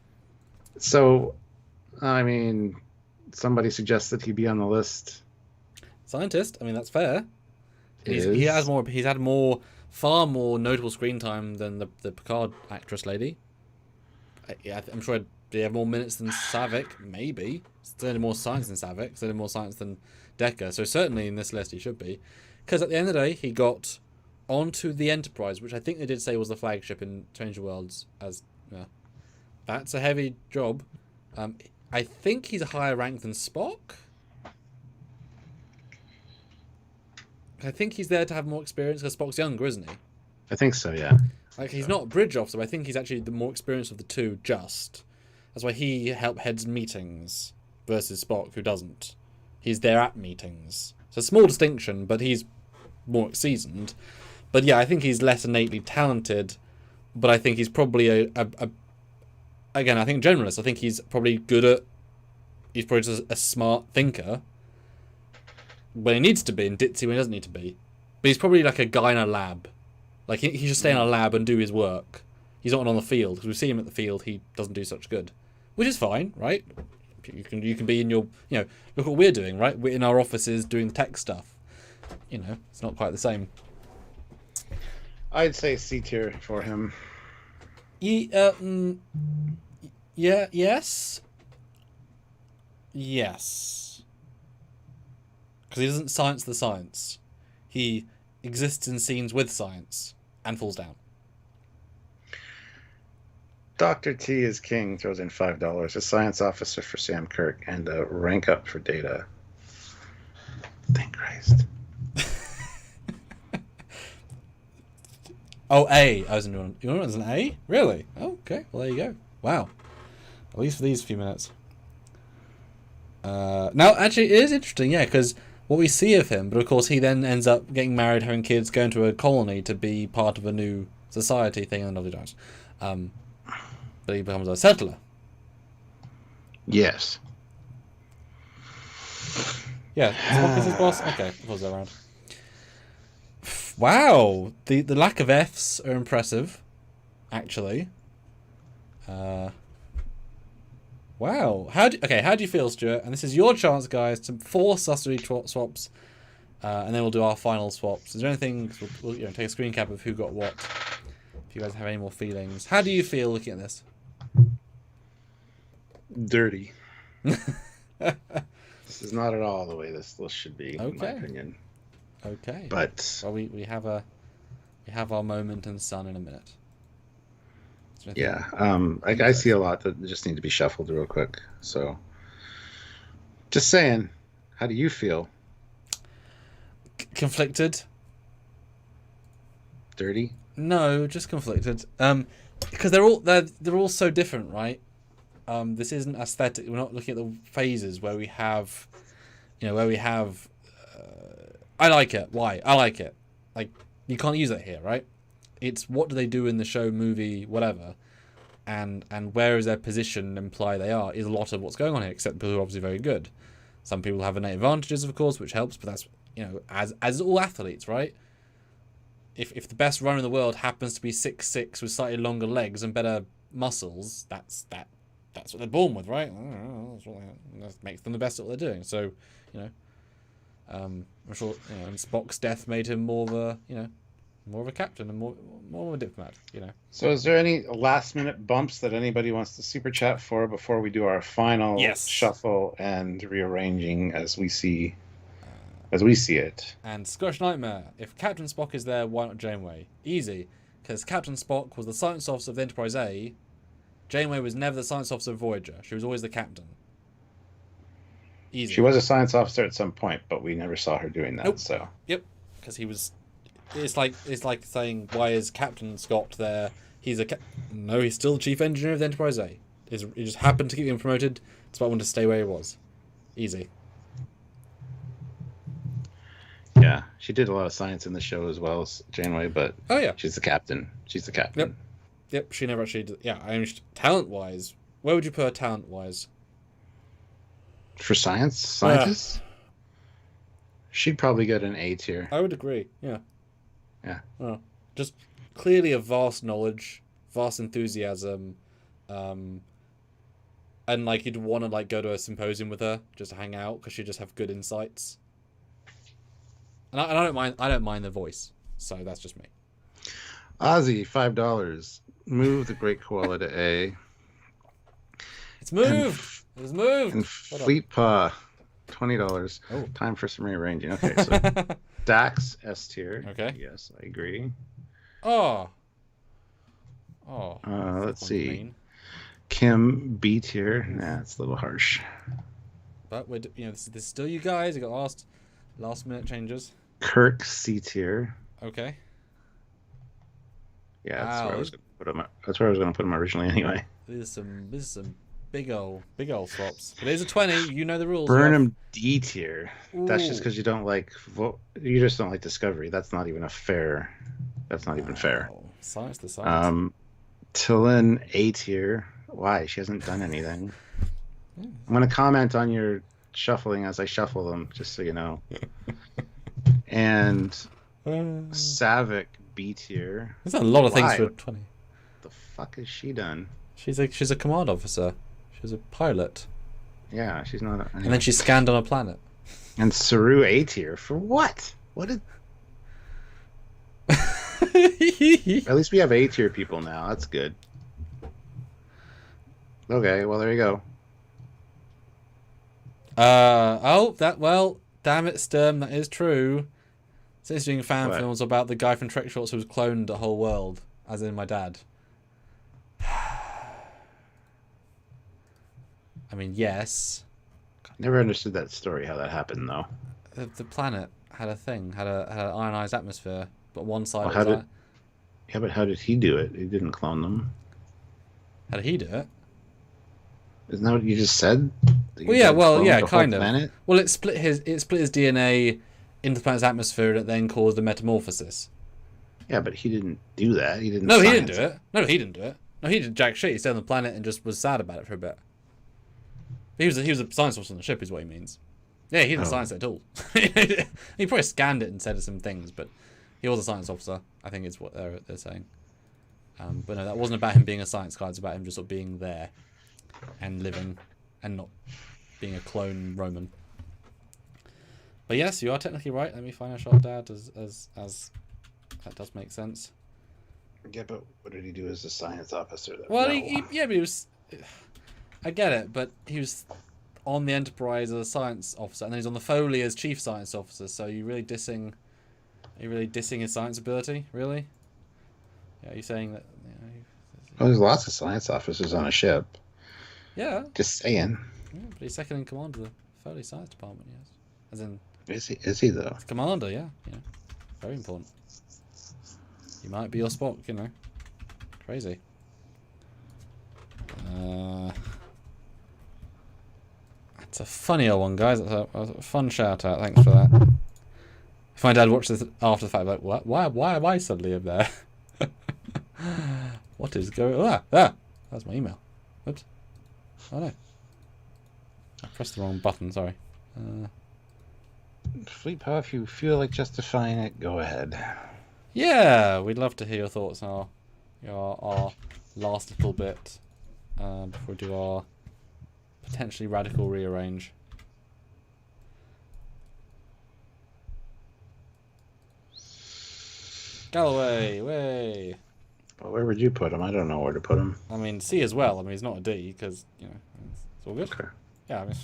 So, I mean, somebody suggested he be on the list. Scientist. I mean, that's fair. He has more. He's had far more notable screen time than the Picard actress lady. I'm sure they have more minutes than Savik. Maybe certainly more science than Savik. Certainly more science than Decker. So certainly in this list he should be, because at the end of the day he got onto the Enterprise, which I think they did say was the flagship in Strange Worlds. That's a heavy job. I think he's a higher rank than Spock. I think he's there to have more experience because Spock's younger, isn't he? I think so, yeah. Like, he's not a bridge officer, but I think he's actually the more experienced of the two, just. That's why he heads meetings versus Spock, who doesn't. He's there at meetings. It's a small distinction, but he's more seasoned. But yeah, I think he's less innately talented, but I think he's probably again, I think generalist. I think he's probably good at... He's probably just a smart thinker when he needs to be, and ditzy when he doesn't need to be. But he's probably like a guy in a lab. Like, he should stay in a lab and do his work. He's not on the field, because we see him at the field, he doesn't do such good. Which is fine, right? You can be in your... look what we're doing, right? We're in our offices doing the tech stuff. It's not quite the same. I'd say C tier for him. Yes. Because he doesn't science the science. He exists in scenes with science and falls down. Dr. T is king, throws in $5. A science officer for Sam Kirk and a rank up for Data. Thank Christ. Oh, A. I was in one. You know, it was an A? Really? Oh, okay. Well, there you go. Wow. At least for these few minutes. Now, actually, it is interesting, yeah, because what we see of him, but of course he then ends up getting married, having kids, going to a colony to be part of a new society thing, and obviously dies. But he becomes a settler. Yes. Yeah. Spock is his boss? Okay, pause that around. Wow, the lack of Fs are impressive, actually. Wow. How do you feel, Stuart? And this is your chance, guys, to force us to do swaps, and then we'll do our final swaps. Is there anything? We'll take a screen cap of who got what. If you guys have any more feelings, how do you feel looking at this? Dirty. This is not at all the way this list should be, in my opinion. Okay. But well, we have a We have our moment in the sun in a minute. Yeah, I see a lot that just need to be shuffled real quick. So, just saying, how do you feel? Conflicted. Dirty? No, just conflicted. Because they're all so different, right? This isn't aesthetic. We're not looking at the phases where we have, I like it. Why? I like it. Like, you can't use that here, right? It's what do they do in the show, movie, whatever, and where is their position imply they are is a lot of what's going on here. Except people who are obviously very good. Some people have innate advantages, of course, which helps. But that's as all athletes, right? If the best runner in the world happens to be 6'6" with slightly longer legs and better muscles, that's what they're born with, right? That makes them the best at what they're doing. So, I'm sure and Spock's death made him more of a captain and more of a diplomat. So, is there any last-minute bumps that anybody wants to super chat for before we do our final shuffle and rearranging as we see it? And Scottish Nightmare. If Captain Spock is there, why not Janeway? Easy, because Captain Spock was the science officer of the Enterprise A. Janeway was never the science officer of Voyager. She was always the captain. Easy. She was a science officer at some point, but we never saw her doing that. Nope. So. Yep, because he was. It's like saying, why is Captain Scott there? No, he's still the chief engineer of the Enterprise A. He just happened to keep him promoted, despite wanting to stay where he was. Easy. Yeah, she did a lot of science in the show as well as Janeway, but she's the captain. She's the captain. Yep. She never actually did. Yeah, talent-wise, where would you put her talent-wise? For scientists? She'd probably get an A tier. I would agree, yeah. Yeah. Oh, just clearly a vast knowledge, vast enthusiasm, and you'd want to go to a symposium with her just to hang out because she'd just have good insights. And I don't mind. I don't mind the voice, so that's just me. Ozzy, $5. Move the Great Koala to A. It's moved. It's moved. And Fleet Paw, $20. Oh. Time for some rearranging. Okay, so Dax S tier. Okay. Yes, I agree. Oh. Let's see. Mean. Kim B tier. Nah, it's a little harsh. But this is still you guys. You got last minute changes. Kirk C tier. Okay. Yeah, that's where I was going to put him. That's where I was going to put him originally, anyway. This is some big old swaps. But there's a 20. You know the rules. Burnham D tier. That's just because you don't like you just don't like Discovery. That's not even fair. That's not even fair. Science the science. Tillin A tier. Why? She hasn't done anything. I'm going to comment on your shuffling as I shuffle them, just so you know. And Savik B tier. There's a lot of things for 20. The fuck has she done? She's a command officer. She's a pilot. Yeah, she's not. And then she scanned on a planet. And Saru A tier for what? What did? At least we have A tier people now. That's good. Okay, well there you go. Damn it, Sturm, that is true. Since doing fan films about the guy from Trekyards who was cloned the whole world, as in my dad. I mean, yes. Never understood that story, how that happened, though. The planet had a thing, had an ionized atmosphere, but one side Yeah, but how did he do it? He didn't clone them. How did he do it? Isn't that what you just said? Kind of. Planet? Well, it split his DNA into the planet's atmosphere that then caused a metamorphosis. Yeah, but he didn't do that. He didn't. No, he didn't do it. No, he didn't do it. No, he did jack shit. He stayed on the planet and just was sad about it for a bit. He was a science officer on the ship, is what he means. Yeah, he didn't science it at all. He probably scanned it and said some things, but he was a science officer. I think is what they're saying. But no, that wasn't about him being a science guy. It's about him just sort of being there and living and not being a clone Roman. But yes, you are technically right. Let me find a shot, Dad, as that does make sense. Yeah, but what did he do as a science officer? But he was. I get it, but he was on the Enterprise as a science officer, and then he's on the Foley as chief science officer. So are you really dissing his science ability? Really? Yeah, are you saying that? Well, there's lots of science officers on a ship. Yeah. Just saying. Yeah, but he's second in command of the Foley Science Department, yes. As in... Is he though? Commander, yeah. Very important. He might be your Spock, you know. Crazy. It's a funny old one, guys. It's a fun shout out. Thanks for that. If my dad watched this after the fact, like, what? Why am I suddenly in there? What is going on? That's my email. Oops. Oh no. I pressed the wrong button, sorry. Fleet Power, if you feel like justifying it, go ahead. Yeah, we'd love to hear your thoughts on our last little bit before we do our potentially radical rearrange. Galloway, way. Well, where would you put him? I don't know where to put him. I mean, C as well. I mean, he's not a D because, you know, it's all good. Okay. Yeah, I mean,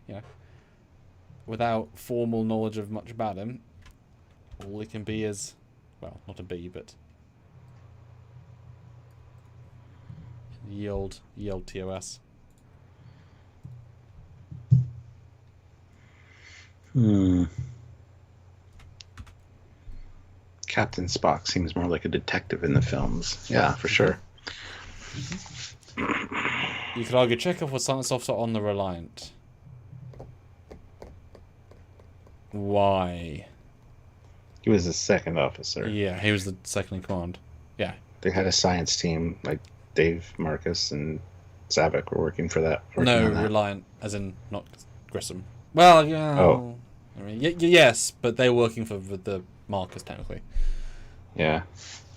you know, without formal knowledge of much about him, all he can be is, well, not a B, but yield TOS. Captain Spock seems more like a detective in the films. Yeah, for sure. You could argue Chekhov was science officer on the Reliant. Why? He was the second officer. Yeah, he was the second in command. Yeah. They had a science team, like Dave, Marcus, and Savik were working for that. No, Reliant, as in not Grissom. Well, yeah. Oh. I mean, yes, but they were working for the Marcus technically. Yeah.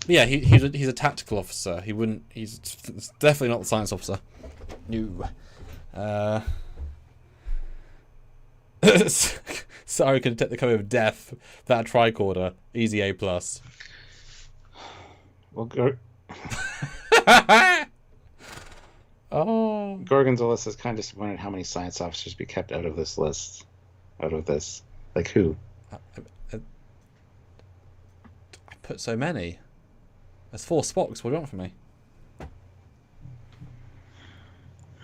But yeah, he's a tactical officer. He's definitely not the science officer. No. Sorry, can detect the coming of death. That tricorder, easy A+. Well, Oh. Gorgonzola is kind of disappointed how many science officers be kept out of this list. Out of this. Like who? I put so many. There's 4 Spocks. What do you want from me?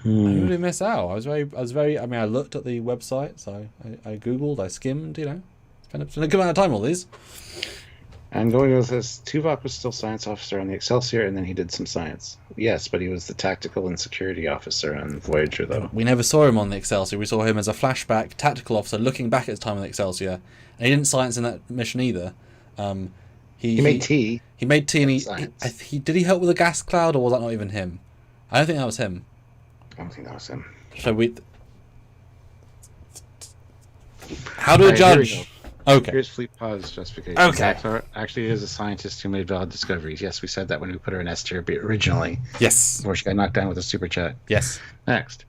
Who did I miss out? I was very. I mean, I looked at the website, so I googled, I skimmed. You know, spent a good amount of time on all these. And going with this, Tuvok was still science officer on the Excelsior, and then he did some science. Yes, but he was the tactical and security officer on Voyager, though. We never saw him on the Excelsior. We saw him as a flashback tactical officer looking back at his time on the Excelsior, and he didn't science in that mission either. He made tea. He made tea, and he did he help with a gas cloud, or was that not even him? I don't think that was him. I don't think that was him. So we. How do we judge? Okay. Here's Fleet Paw's justification. Okay. Actually is a scientist who made valid discoveries. Yes, we said that when we put her in S tier originally. Yes. Before she got knocked down with a super chat. Yes. Next.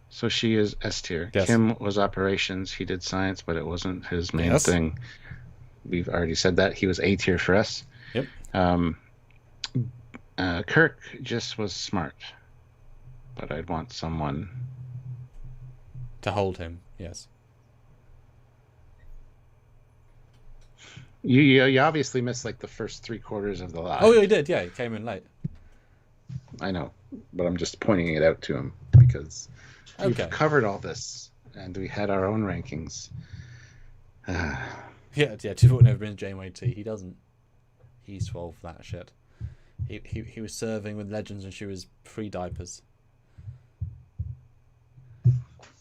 So she is S tier. Yes. Kim was operations. He did science, but it wasn't his main thing. We've already said that. He was A tier for us. Yep. Kirk just was smart. But I'd want someone to hold him. Yes. You obviously missed like the first 3/4 of the live. Oh, he did. Yeah, he came in late. I know, but I'm just pointing it out to him because we've covered all this and we had our own rankings. Yeah. Tuvok never been Janeway T. He doesn't. He's 12 for that shit. He was serving with Legends when she was pre-diapers.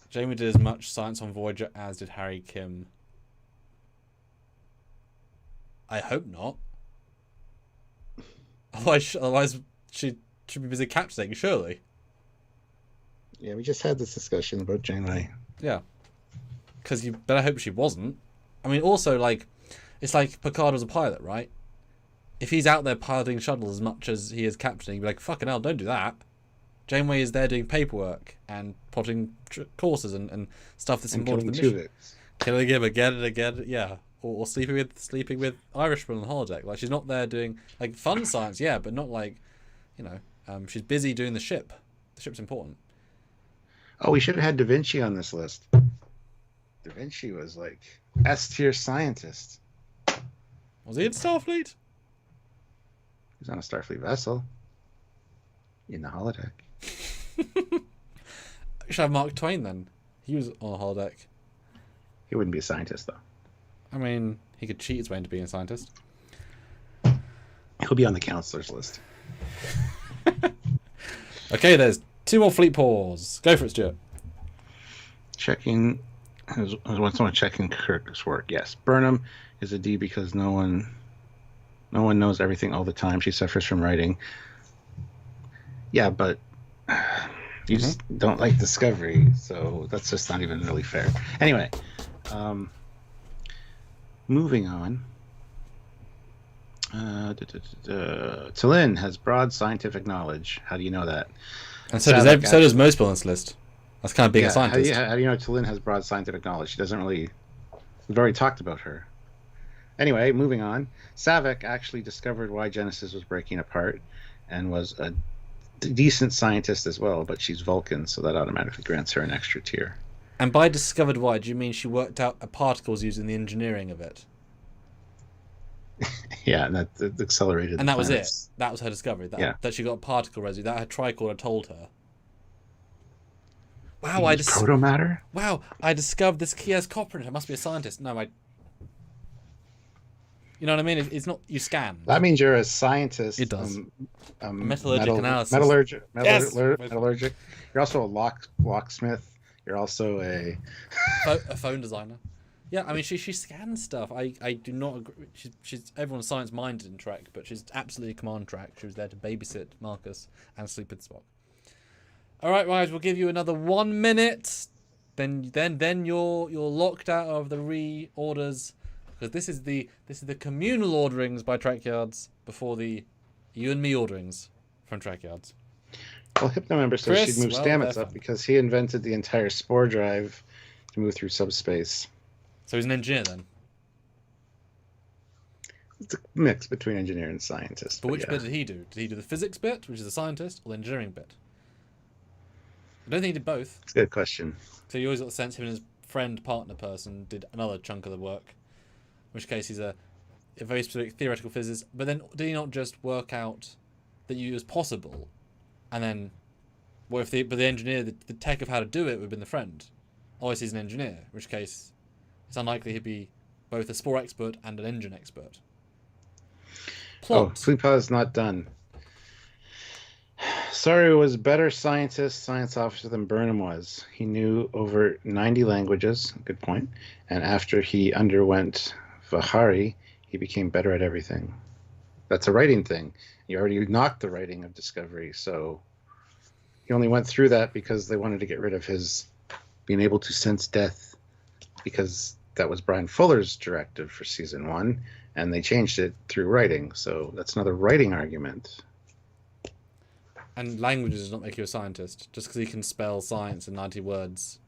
Janeway did as much science on Voyager as did Harry Kim. I hope not. Otherwise she should be busy captaining, surely. Yeah, we just had this discussion about Janeway. Yeah. Because you better hope she wasn't. I mean, also, like, it's like Picard was a pilot, right? If he's out there piloting shuttles as much as he is captaining, you'd be like, fucking hell, don't do that. Janeway is there doing paperwork and plotting courses and stuff that's important to the mission. Killing him again and again, yeah. Or sleeping with Irishmen on the holodeck. Like, she's not there doing, like, fun science, yeah, but not like, you know, she's busy doing the ship. The ship's important. Oh, we should have had Da Vinci on this list. Da Vinci was like S tier scientist. Was he in Starfleet? He's on a Starfleet vessel. In the holodeck. You should have Mark Twain then. He was on a holodeck. He wouldn't be a scientist, though. I mean, he could cheat his way into being a scientist. He'll be on the counselor's list. Okay, there's 2 more fleet pause. Go for it, Stuart. Checking. I want someone checking Kirk's work. Yes, Burnham is a D because no one knows everything all the time. She suffers from writing. Yeah, but you just don't like Discovery, so that's just not even really fair. Anyway, moving on. T'Lyn has broad scientific knowledge. How do you know that? And so does most people on this list. That's kind of being a scientist. How do you know T'Lyn has broad scientific knowledge? She doesn't really... We've already talked about her. Anyway, moving on. Savik actually discovered why Genesis was breaking apart and was a decent scientist as well, but she's Vulcan, so that automatically grants her an extra tier. And by discovered why, do you mean she worked out a particle was used in the engineering of it? Yeah, and that accelerated. And that was it. That was her discovery. That she got a particle residue. That her tricorder told her. Wow, protomatter. Wow, I discovered this key has copper in it. I must be a scientist. No, you know what I mean? It's not you scan. That means you're a scientist. It does. Metallurgic analysis. Metallurgic. You're also a locksmith. You're also a phone designer. Yeah, I mean, she scans stuff. I do not agree. She's everyone's science minded in Trek, but she's absolutely command track. She was there to babysit Marcus and sleep with Spock. All right, guys, we'll give you another 1 minute. Then you're locked out of the reorders, because this is the communal orderings by Trekyards before the you and me orderings from Trekyards. Well, Hypno member says she'd move Stamets up because he invented the entire spore drive to move through subspace. So he's an engineer then? It's a mix between engineer and scientist. But which bit did he do? Did he do the physics bit, which is the scientist, or the engineering bit? I don't think he did both. It's a good question. So you always got the sense him and his friend, partner person did another chunk of the work. In which case he's a very specific theoretical physicist. But then did he not just work out that it was possible? And then, but the engineer, the tech of how to do it would have been the friend. Obviously he's an engineer, in which case it's unlikely he'd be both a spore expert and an engine expert. Plot. Oh, Fleetpod is not done. Saru was a better science officer than Burnham was. He knew over 90 languages, good point, and after he underwent Vahari, he became better at everything. That's a writing thing. You already knocked the writing of Discovery, so he only went through that because they wanted to get rid of his being able to sense death, because that was Brian Fuller's directive for season 1, and they changed it through writing, so that's another writing argument. And languages does not make you a scientist. Just because you can spell science in 90 words,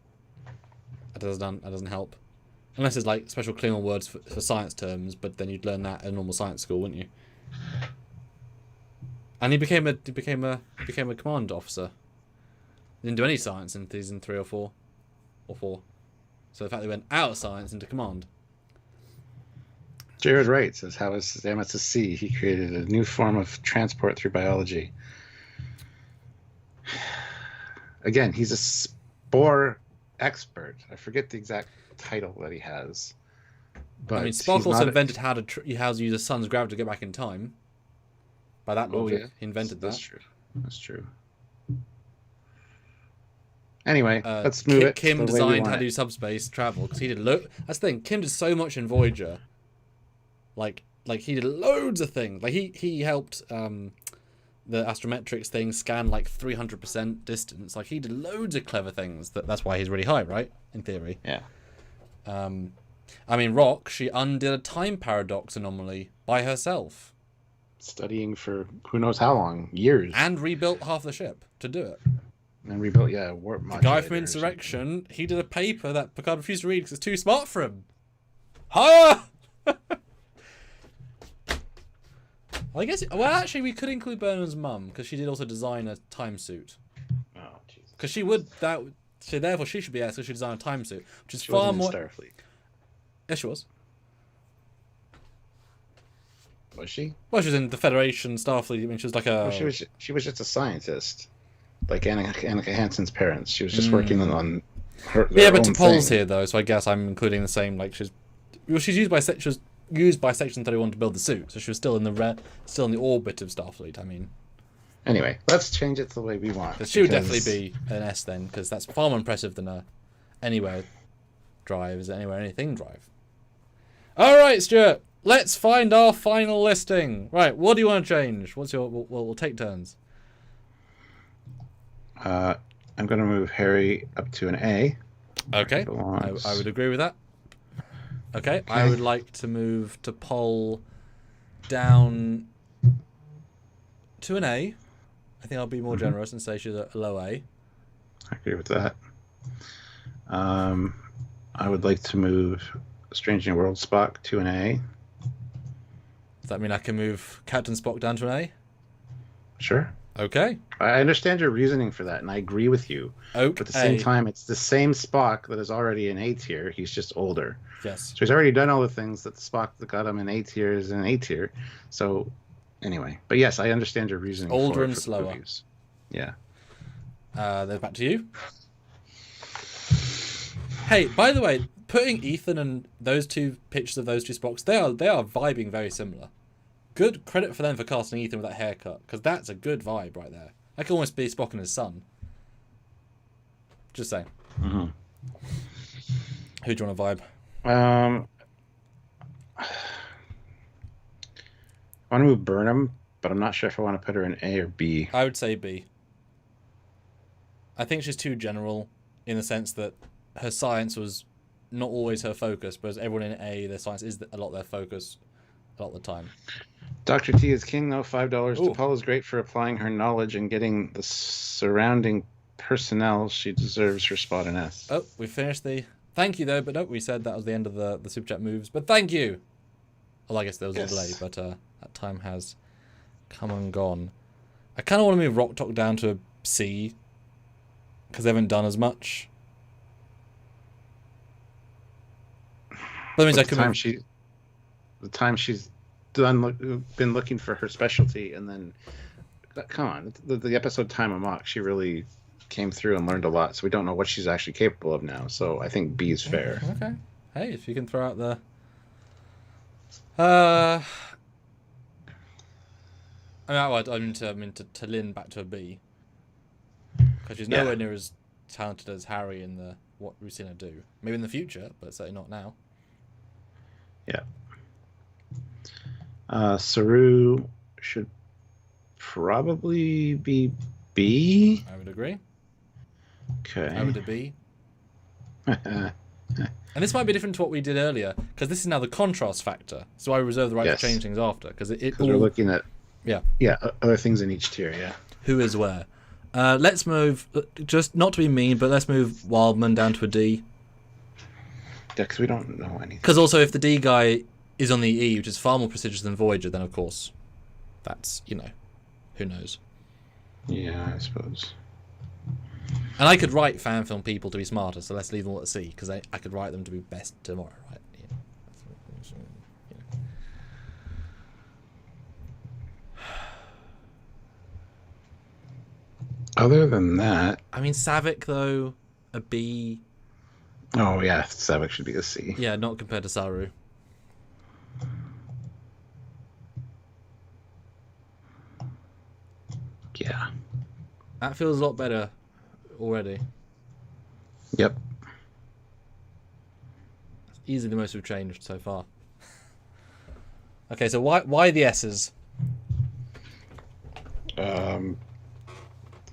that doesn't help. Unless it's like special Klingon words for science terms, but then you'd learn that at a normal science school, wouldn't you? And he became a command officer. He didn't do any science in season 3 or 4. So the fact they went out of science into command. Jared Wright says, how is Stamets a C? He created a new form of transport through biology. Again, he's a spore expert. I forget the exact title that he has. But I mean, Spock also invented how to use the sun's gravity to get back in time. By that logic, he invented that. That's true. Anyway, let's move it. Kim designed how to do subspace travel because he did that's the thing. Kim did so much in Voyager. Like he did loads of things. Like he helped the astrometrics thing scan like 300% distance. Like he did loads of clever things. That's why he's really high, right? In theory. Yeah. I mean, Rock, she undid a time paradox anomaly by herself. Studying for who knows how long, years. And rebuilt half the ship to do it. And rebuilt, warp modulators. The guy from Insurrection, he did a paper that Picard refused to read because it's too smart for him. Ha! I guess. Well, actually, we could include Burnham's mum because she did also design a time suit. Oh, Jesus. Because she would that. So therefore, she should be asked because she designed a time suit, which is she far wasn't more. In Starfleet. Yes, she was. was she? Well, she was in the Federation, Starfleet. I mean, she was like a... Well, she was just a scientist. Like Annika Hansen's parents. She was just working on their Yeah, but own T'Pol's thing. here, though, so I guess I'm including the same, like, she's used by Section 31 to build the suit, so she was still in the orbit of Starfleet, I mean. Anyway, let's change it to the way we want. She would definitely be an S then, because that's far more impressive than a anywhere drive. Is it anywhere anything drive? Alright, Stuart, let's find our final listing. Right, what do you want to change? What's your... We'll take turns. I'm going to move Harry up to an A. Okay, I would agree with that. Okay, I would like to move T'Pol down to an A. I think I'll be more generous and say she's a low A. I agree with that. I would like to move Strange New World Spock to an A. Does that mean I can move Captain Spock down to an A? Sure. Okay. I understand your reasoning for that, and I agree with you. Okay. But at the same time, it's the same Spock that is already in A tier. He's just older. Yes. So he's already done all the things that the Spock that got him in A tier is in A tier. So anyway, but yes, I understand your reasoning. Older and for slower. movies. Yeah. Then back to you. Hey, by the way, putting Ethan and those two pictures of those two Spocks, they are vibing very similar. Good credit for them for casting Ethan with that haircut, because that's a good vibe right there. I could almost be Spock and his son. Just saying. Mm-hmm. Who do you want to vibe? I want to move Burnham, but I'm not sure if I want to put her in A or B. I would say B. I think she's too general in the sense that her science was not always her focus, whereas everyone in A, their science is a lot their focus a lot of the time. Dr. T is king, though. $5. Ooh. T'Pol is great for applying her knowledge and getting the surrounding personnel. She deserves her spot in S. Oh, we finished the... Thank you, though, but no, we said that was the end of the Super Chat moves. But thank you! Well, I guess there was a delay, but that time has come and gone. I kind of want to move Rock Talk down to a C, because they haven't done as much. That means I could move... The time she's been looking for her specialty, and then... Come on, the episode Time of Mock, she really came through and learned a lot, so we don't know what she's actually capable of now, so I think B is fair. Okay. Hey, if you can throw out the... I mean to Lynn back to a B. Because she's nowhere near as talented as Harry in what we've seen her do. Maybe in the future, but certainly not now. Yeah. Saru should probably be B. I would agree. Okay. I would a B. And this might be different to what we did earlier, because this is now the contrast factor. So I reserve the right to change things after, because we're looking at yeah other things in each tier. Yeah. Who is where? Let's move, just not to be mean, but let's move Wildman down to a D. Yeah, because we don't know anything. Because also, if the D guy is on the E, which is far more prestigious than Voyager, then of course, that's, who knows. Yeah, I suppose. And I could write fan film people to be smarter, so let's leave them all at C, because I could write them to be best tomorrow, right? Other than that... I mean, Savik, though, a B. Oh, yeah, Savik should be a C. Yeah, not compared to Saru. Yeah. That feels a lot better already. Yep. That's easily the most we've changed so far. Okay, so why the S's?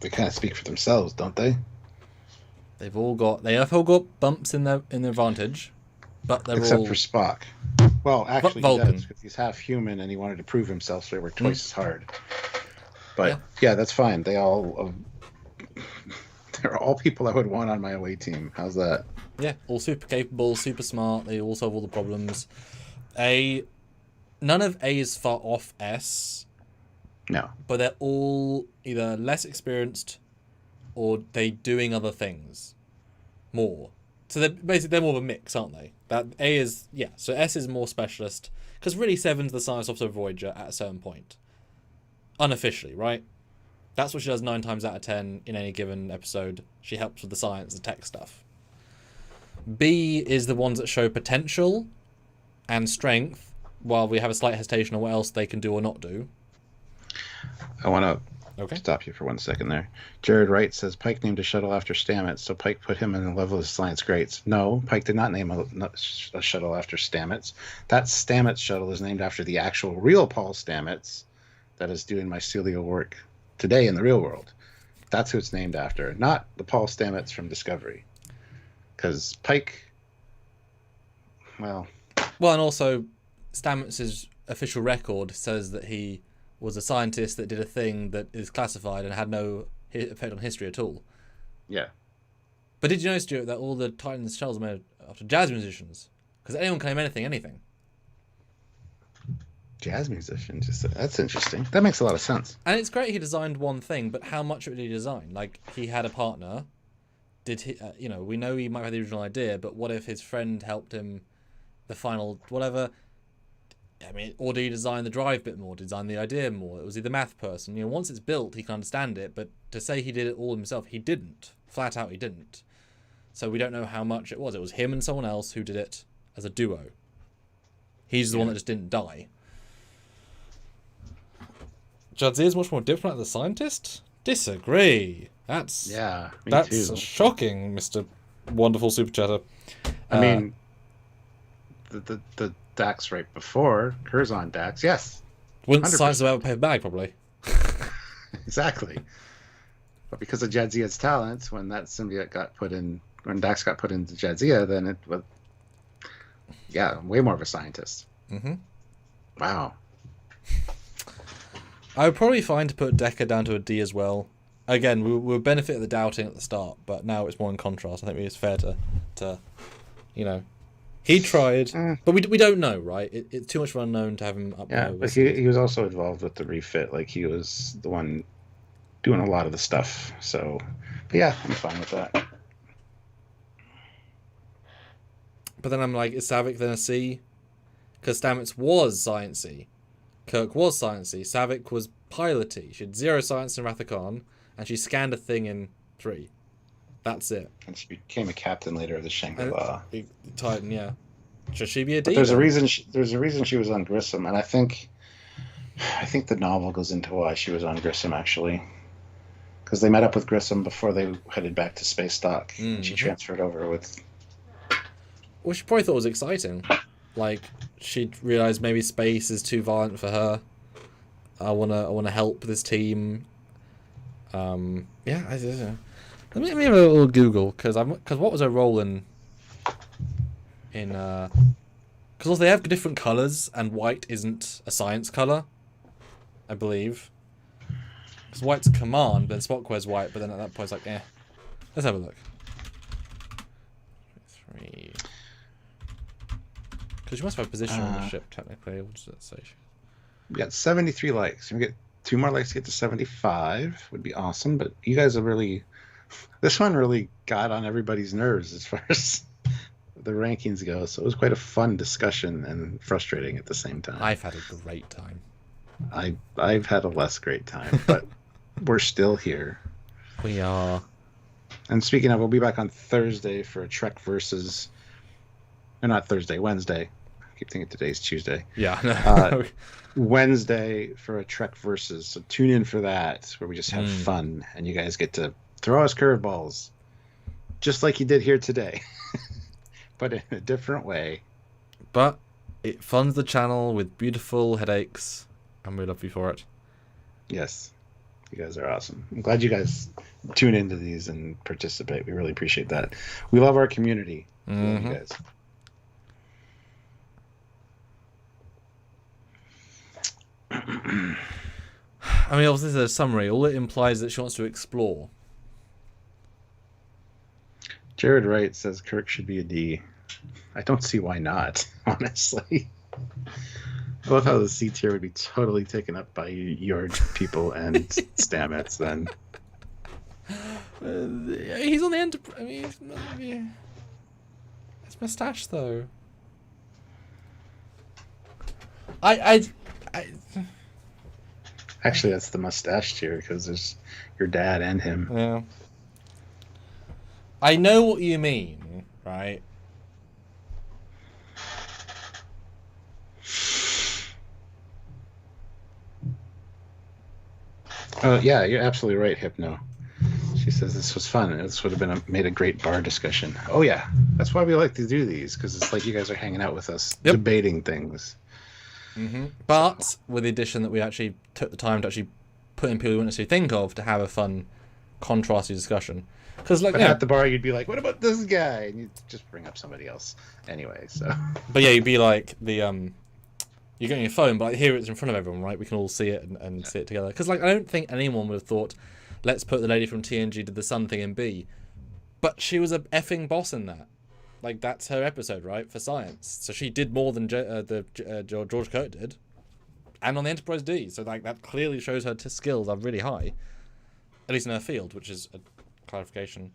They kind of speak for themselves, don't they? They have all got bumps in their advantage, but they're except all... for Spock. Well, actually, Vulcan. he does, because he's half human and he wanted to prove himself, so they worked twice as hard. But yeah, that's fine. They're all people I would want on my away team. How's that? Yeah, all super capable, super smart. They all solve all the problems. None of A is far off S. No. But they're all either less experienced or they doing other things more. So they're more of a mix, aren't they? That A is, yeah, so S is more specialist, because really Seven's the science officer of Voyager at a certain point. Unofficially, right? That's what she does 9 times out of 10 in any given episode. She helps with the science and tech stuff. B is the ones that show potential and strength, while we have a slight hesitation on what else they can do or not do. I want to stop you for 1 second there. Jared Wright says Pike named a shuttle after Stamets, so Pike put him in the level of science greats. No, Pike did not name a shuttle after Stamets. That Stamets shuttle is named after the actual real Paul Stamets that is doing mycelial work today in the real world. That's who it's named after, not the Paul Stamets from Discovery. Because Pike, well, and also Stamets' official record says that he was a scientist that did a thing that is classified and had no effect on history at all. Yeah. But did you know, Stuart, that all the Titans shells are made after jazz musicians? Because anyone can name anything. Jazz musician, that's interesting. That makes a lot of sense. And it's great he designed one thing, but how much of it did he design? Like, he had a partner. Did he? We know he might have the original idea, but what if his friend helped him, the final whatever? I mean, or did he design the drive bit more? Design the idea more? Was he the math person? Once it's built, he can understand it. But to say he did it all himself, he didn't. Flat out, he didn't. So we don't know how much it was. It was him and someone else who did it as a duo. He's the one that just didn't die. Jadzia is much more diplomat than the scientist? Disagree. That's too. Shocking, Mr. Wonderful Super Chatter. I mean, the Dax right before Curzon Dax, yes. Wouldn't science about a paper bag, probably. Exactly. But because of Jadzia's talents, when that symbiote when Dax got put into Jadzia, then it was, way more of a scientist. Mm-hmm. Wow. I would probably find to put Decker down to a D as well. Again, we'll benefit of the doubting at the start, but now it's more in contrast. I think it's fair to he tried, but we don't know, right? It's too much of an unknown to have him up there. Yeah, but he was also involved with the refit. Like, he was the one doing a lot of the stuff. So, but yeah, I'm fine with that. But then I'm like, is Savik then a C? Because Stamets was sciencey. Kirk was sciencey. Savik was piloty. She had 0 science in Wrath of Khan, and she scanned a thing in 3. That's it. And she became a captain later of the Shangri-La. Titan, yeah. Should she be a D? But there's a reason. There's a reason she was on Grissom, and I think the novel goes into why she was on Grissom, actually, because they met up with Grissom before they headed back to space dock, and she transferred over with. Well, she probably thought it was exciting. Like, she realized maybe space is too violent for her. I wanna help this team. I don't know. Let me have a little Google, because what was her role in because they have different colors and white isn't a science color, I believe. Because white's command, but Spock wears white, but then at that point it's like, let's have a look. 3. Because you must have a position on the ship technically. What does that say? We got 73 likes. We get 2 more likes to get to 75. Would be awesome. But you guys have this one really got on everybody's nerves as far as the rankings go. So it was quite a fun discussion and frustrating at the same time. I've had a great time. I've had a less great time, but we're still here. We are. And speaking of, we'll be back on Thursday for a Trek versus. Or not Thursday, Wednesday. I keep thinking today's Tuesday. Yeah. Wednesday for a Trek versus. So tune in for that, where we just have fun and you guys get to throw us curveballs, just like you did here today, but in a different way. But it funds the channel with beautiful headaches, and we love you for it. Yes, you guys are awesome. I'm glad you guys tune into these and participate. We really appreciate that. We love our community. We love you guys. I mean, obviously, this is a summary. All it implies that she wants to explore. Jared Wright says Kirk should be a D. I don't see why not, honestly. I love how the C tier would be totally taken up by your people and Stamets then. He's on the end. I mean, his mustache, though. I Actually, that's the mustache tier because there's your dad and him. yeah. I know what you mean, right? Oh yeah, you're absolutely right, Hypno. She says this was fun. This would have been made a great bar discussion. Oh yeah, that's why we like to do these, because it's like you guys are hanging out with us, debating things. But with the addition that we actually took the time to actually put in people we want to think of to have a fun, contrasty discussion. Because like at the bar, you'd be like, "What about this guy?" And you'd just bring up somebody else anyway. So. But yeah, you'd be like you're getting your phone, but here it's in front of everyone, right? We can all see it and see it together. Because like I don't think anyone would have thought, let's put the lady from TNG did the sun thing in B, but she was a effing boss in that. Like that's her episode, right, for science. So she did more than George Kirk did, and on the Enterprise D. So like that clearly shows her skills are really high, at least in her field, which is a clarification.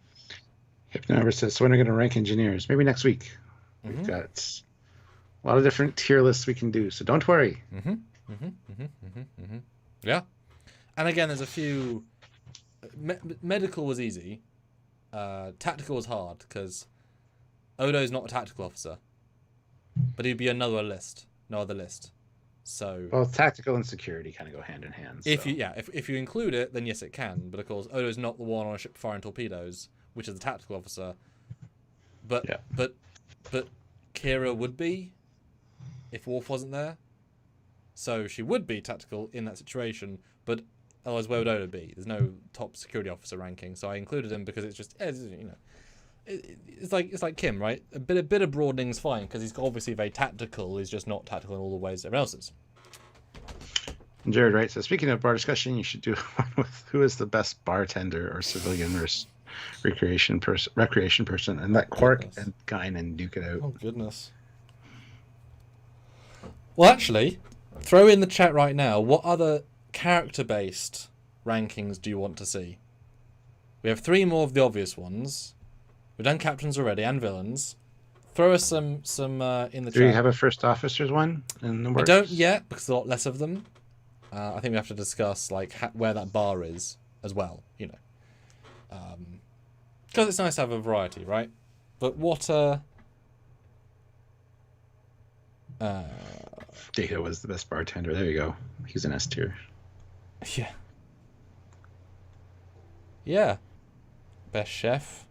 Hypno says, "So when are we going to rank engineers? Maybe next week. We've got a lot of different tier lists we can do, so don't worry." Yeah, and again, there's a few. Medical was easy. Tactical was hard because Odo's not a tactical officer, but he'd be no other list. So well, tactical and security kind of go hand in hand. So. If you include it, then yes, it can. But of course, Odo's not the one on a ship firing torpedoes, which is the tactical officer. But Kira would be if Worf wasn't there. So she would be tactical in that situation, but otherwise, where would Odo be? There's no top security officer ranking, so I included him because it's just it's like Kim, right? A bit of broadening is fine because he's obviously very tactical. He's just not tactical in all the ways everyone else is. And Jared writes, so speaking of bar discussion, you should do one with who is the best bartender or civilian or recreation person, and let Quark and Guinan duke it out. Oh goodness. Well, actually, throw in the chat right now. What other character-based rankings do you want to see? We have 3 more of the obvious ones. We've done captains already and villains. Throw us some in the chat. Do you have a first officers one in the works? I don't yet because there's a lot less of them. I think we have to discuss like where that bar is as well. Because it's nice to have a variety, right? But what Data was the best bartender. There you go. He's an S tier. Yeah. Yeah. Best chef.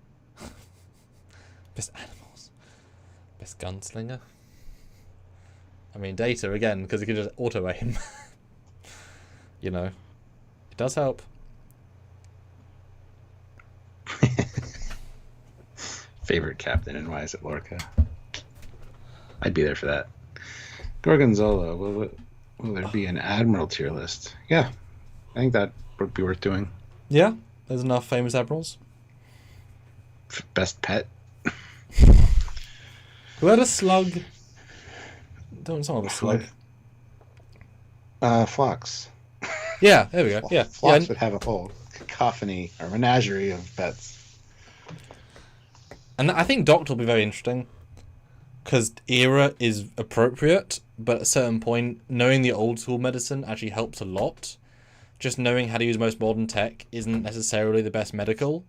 Best animals. Best gunslinger. I mean, Data again, because he can just auto aim. It does help. Favorite captain, and why is it Lorca? I'd be there for that. Gorgonzola, will there be an admiral tier list? Yeah, I think that would be worth doing. Yeah, there's enough famous admirals. Best pet. Who had a slug? Don't sound like a slug. Phlox. Yeah, there we go. Yeah, Phlox would have a whole cacophony or menagerie of pets. And I think Doctor will be very interesting because era is appropriate, but at a certain point, knowing the old school medicine actually helps a lot. Just knowing how to use most modern tech isn't necessarily the best medical.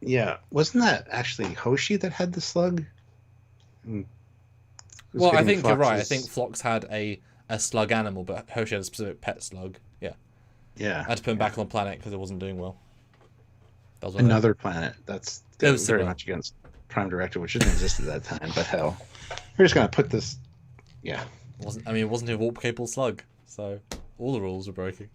Yeah, wasn't that actually Hoshi that had the slug? Well, I think you're right. I think Phlox had a slug animal, but Hoshi had a specific pet slug. Yeah. Yeah. I had to put him back on the planet because it wasn't doing well. That was another planet. That's very much against Prime Directive, which didn't exist at that time. But hell, we're just gonna put this. Yeah. It wasn't a warp capable slug, so all the rules were broken.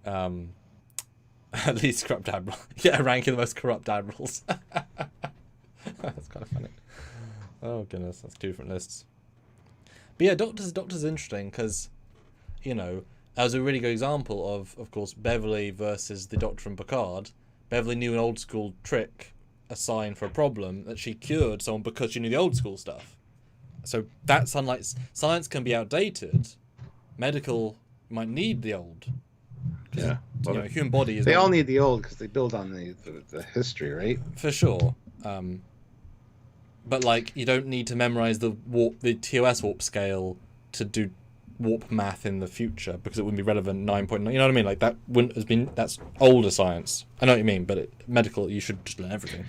At least corrupt admiral. Yeah, ranking the most corrupt admirals. That's kind of funny. Oh goodness, that's 2 different lists. But yeah, Doctor's interesting because, that was a really good example of course, Beverly versus the Doctor and Picard. Beverly knew an old school trick, a sign for a problem, that she cured someone because she knew the old school stuff. So that's unlike science can be outdated. Medical might need the old. Yeah, human body is. They all need the old because they build on the history, right? For sure. But you don't need to memorize the TOS warp scale to do warp math in the future because it wouldn't be relevant 9.9. You know what I mean? Like that wouldn't has been. That's older science. I know what you mean, but medical, you should just learn everything.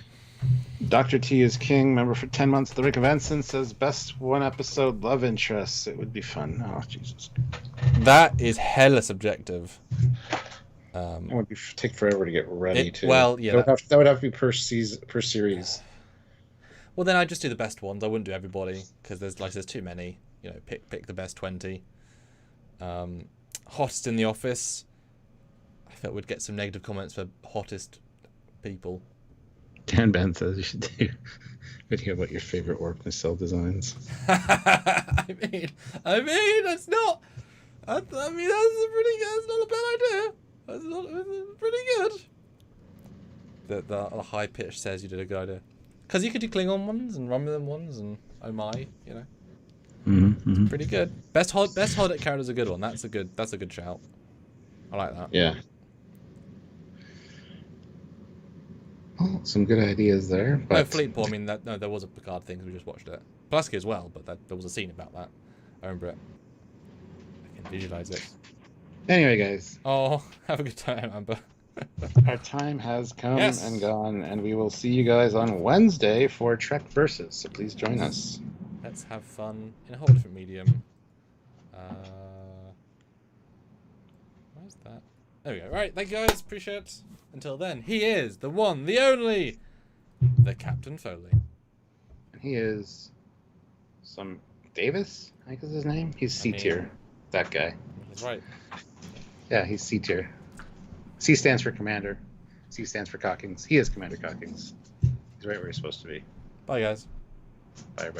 Dr. T is king. Member for 10 months. The Rick of Ensign says best one episode love interests. It would be fun. Oh Jesus. That is hella subjective. It would take forever to get ready too. Well, yeah, that would have to be per series. Well, then I'd just do the best ones. I wouldn't do everybody because there's too many. You know, pick the best 20. Hottest in the office. I felt we'd get some negative comments for hottest people. Dan Ben says you should do a video about your favorite warp nacelle designs. I mean, it's not. I mean, that's not a bad idea. That's pretty good. The high pitch says you did a good idea. Because you could do Klingon ones and Romulan ones and oh my, you know. Mm-hmm. Pretty good. Best holodeck character is a good one. That's a good shout. I like that. Yeah. Well, some good ideas there. But... No, Fleetport. I mean, there was a Picard thing. We just watched it. Pulaski as well, but there was a scene about that. I remember it. I can visualize it. Anyway, guys. Oh, have a good time, Amber. Our time has come and gone, and we will see you guys on Wednesday for Trek Versus. So please join us. Let's have fun in a whole different medium. Where's that? There we go. Right, thank you guys. Appreciate it. Until then, he is the one, the only, the Captain Foley. He is some Davis, I think is his name. He's C tier. That guy. He's right. Yeah, he's C tier. C stands for Commander. C stands for Cockings. He is Commander Cockings. He's right where he's supposed to be. Bye, guys. Bye, everybody.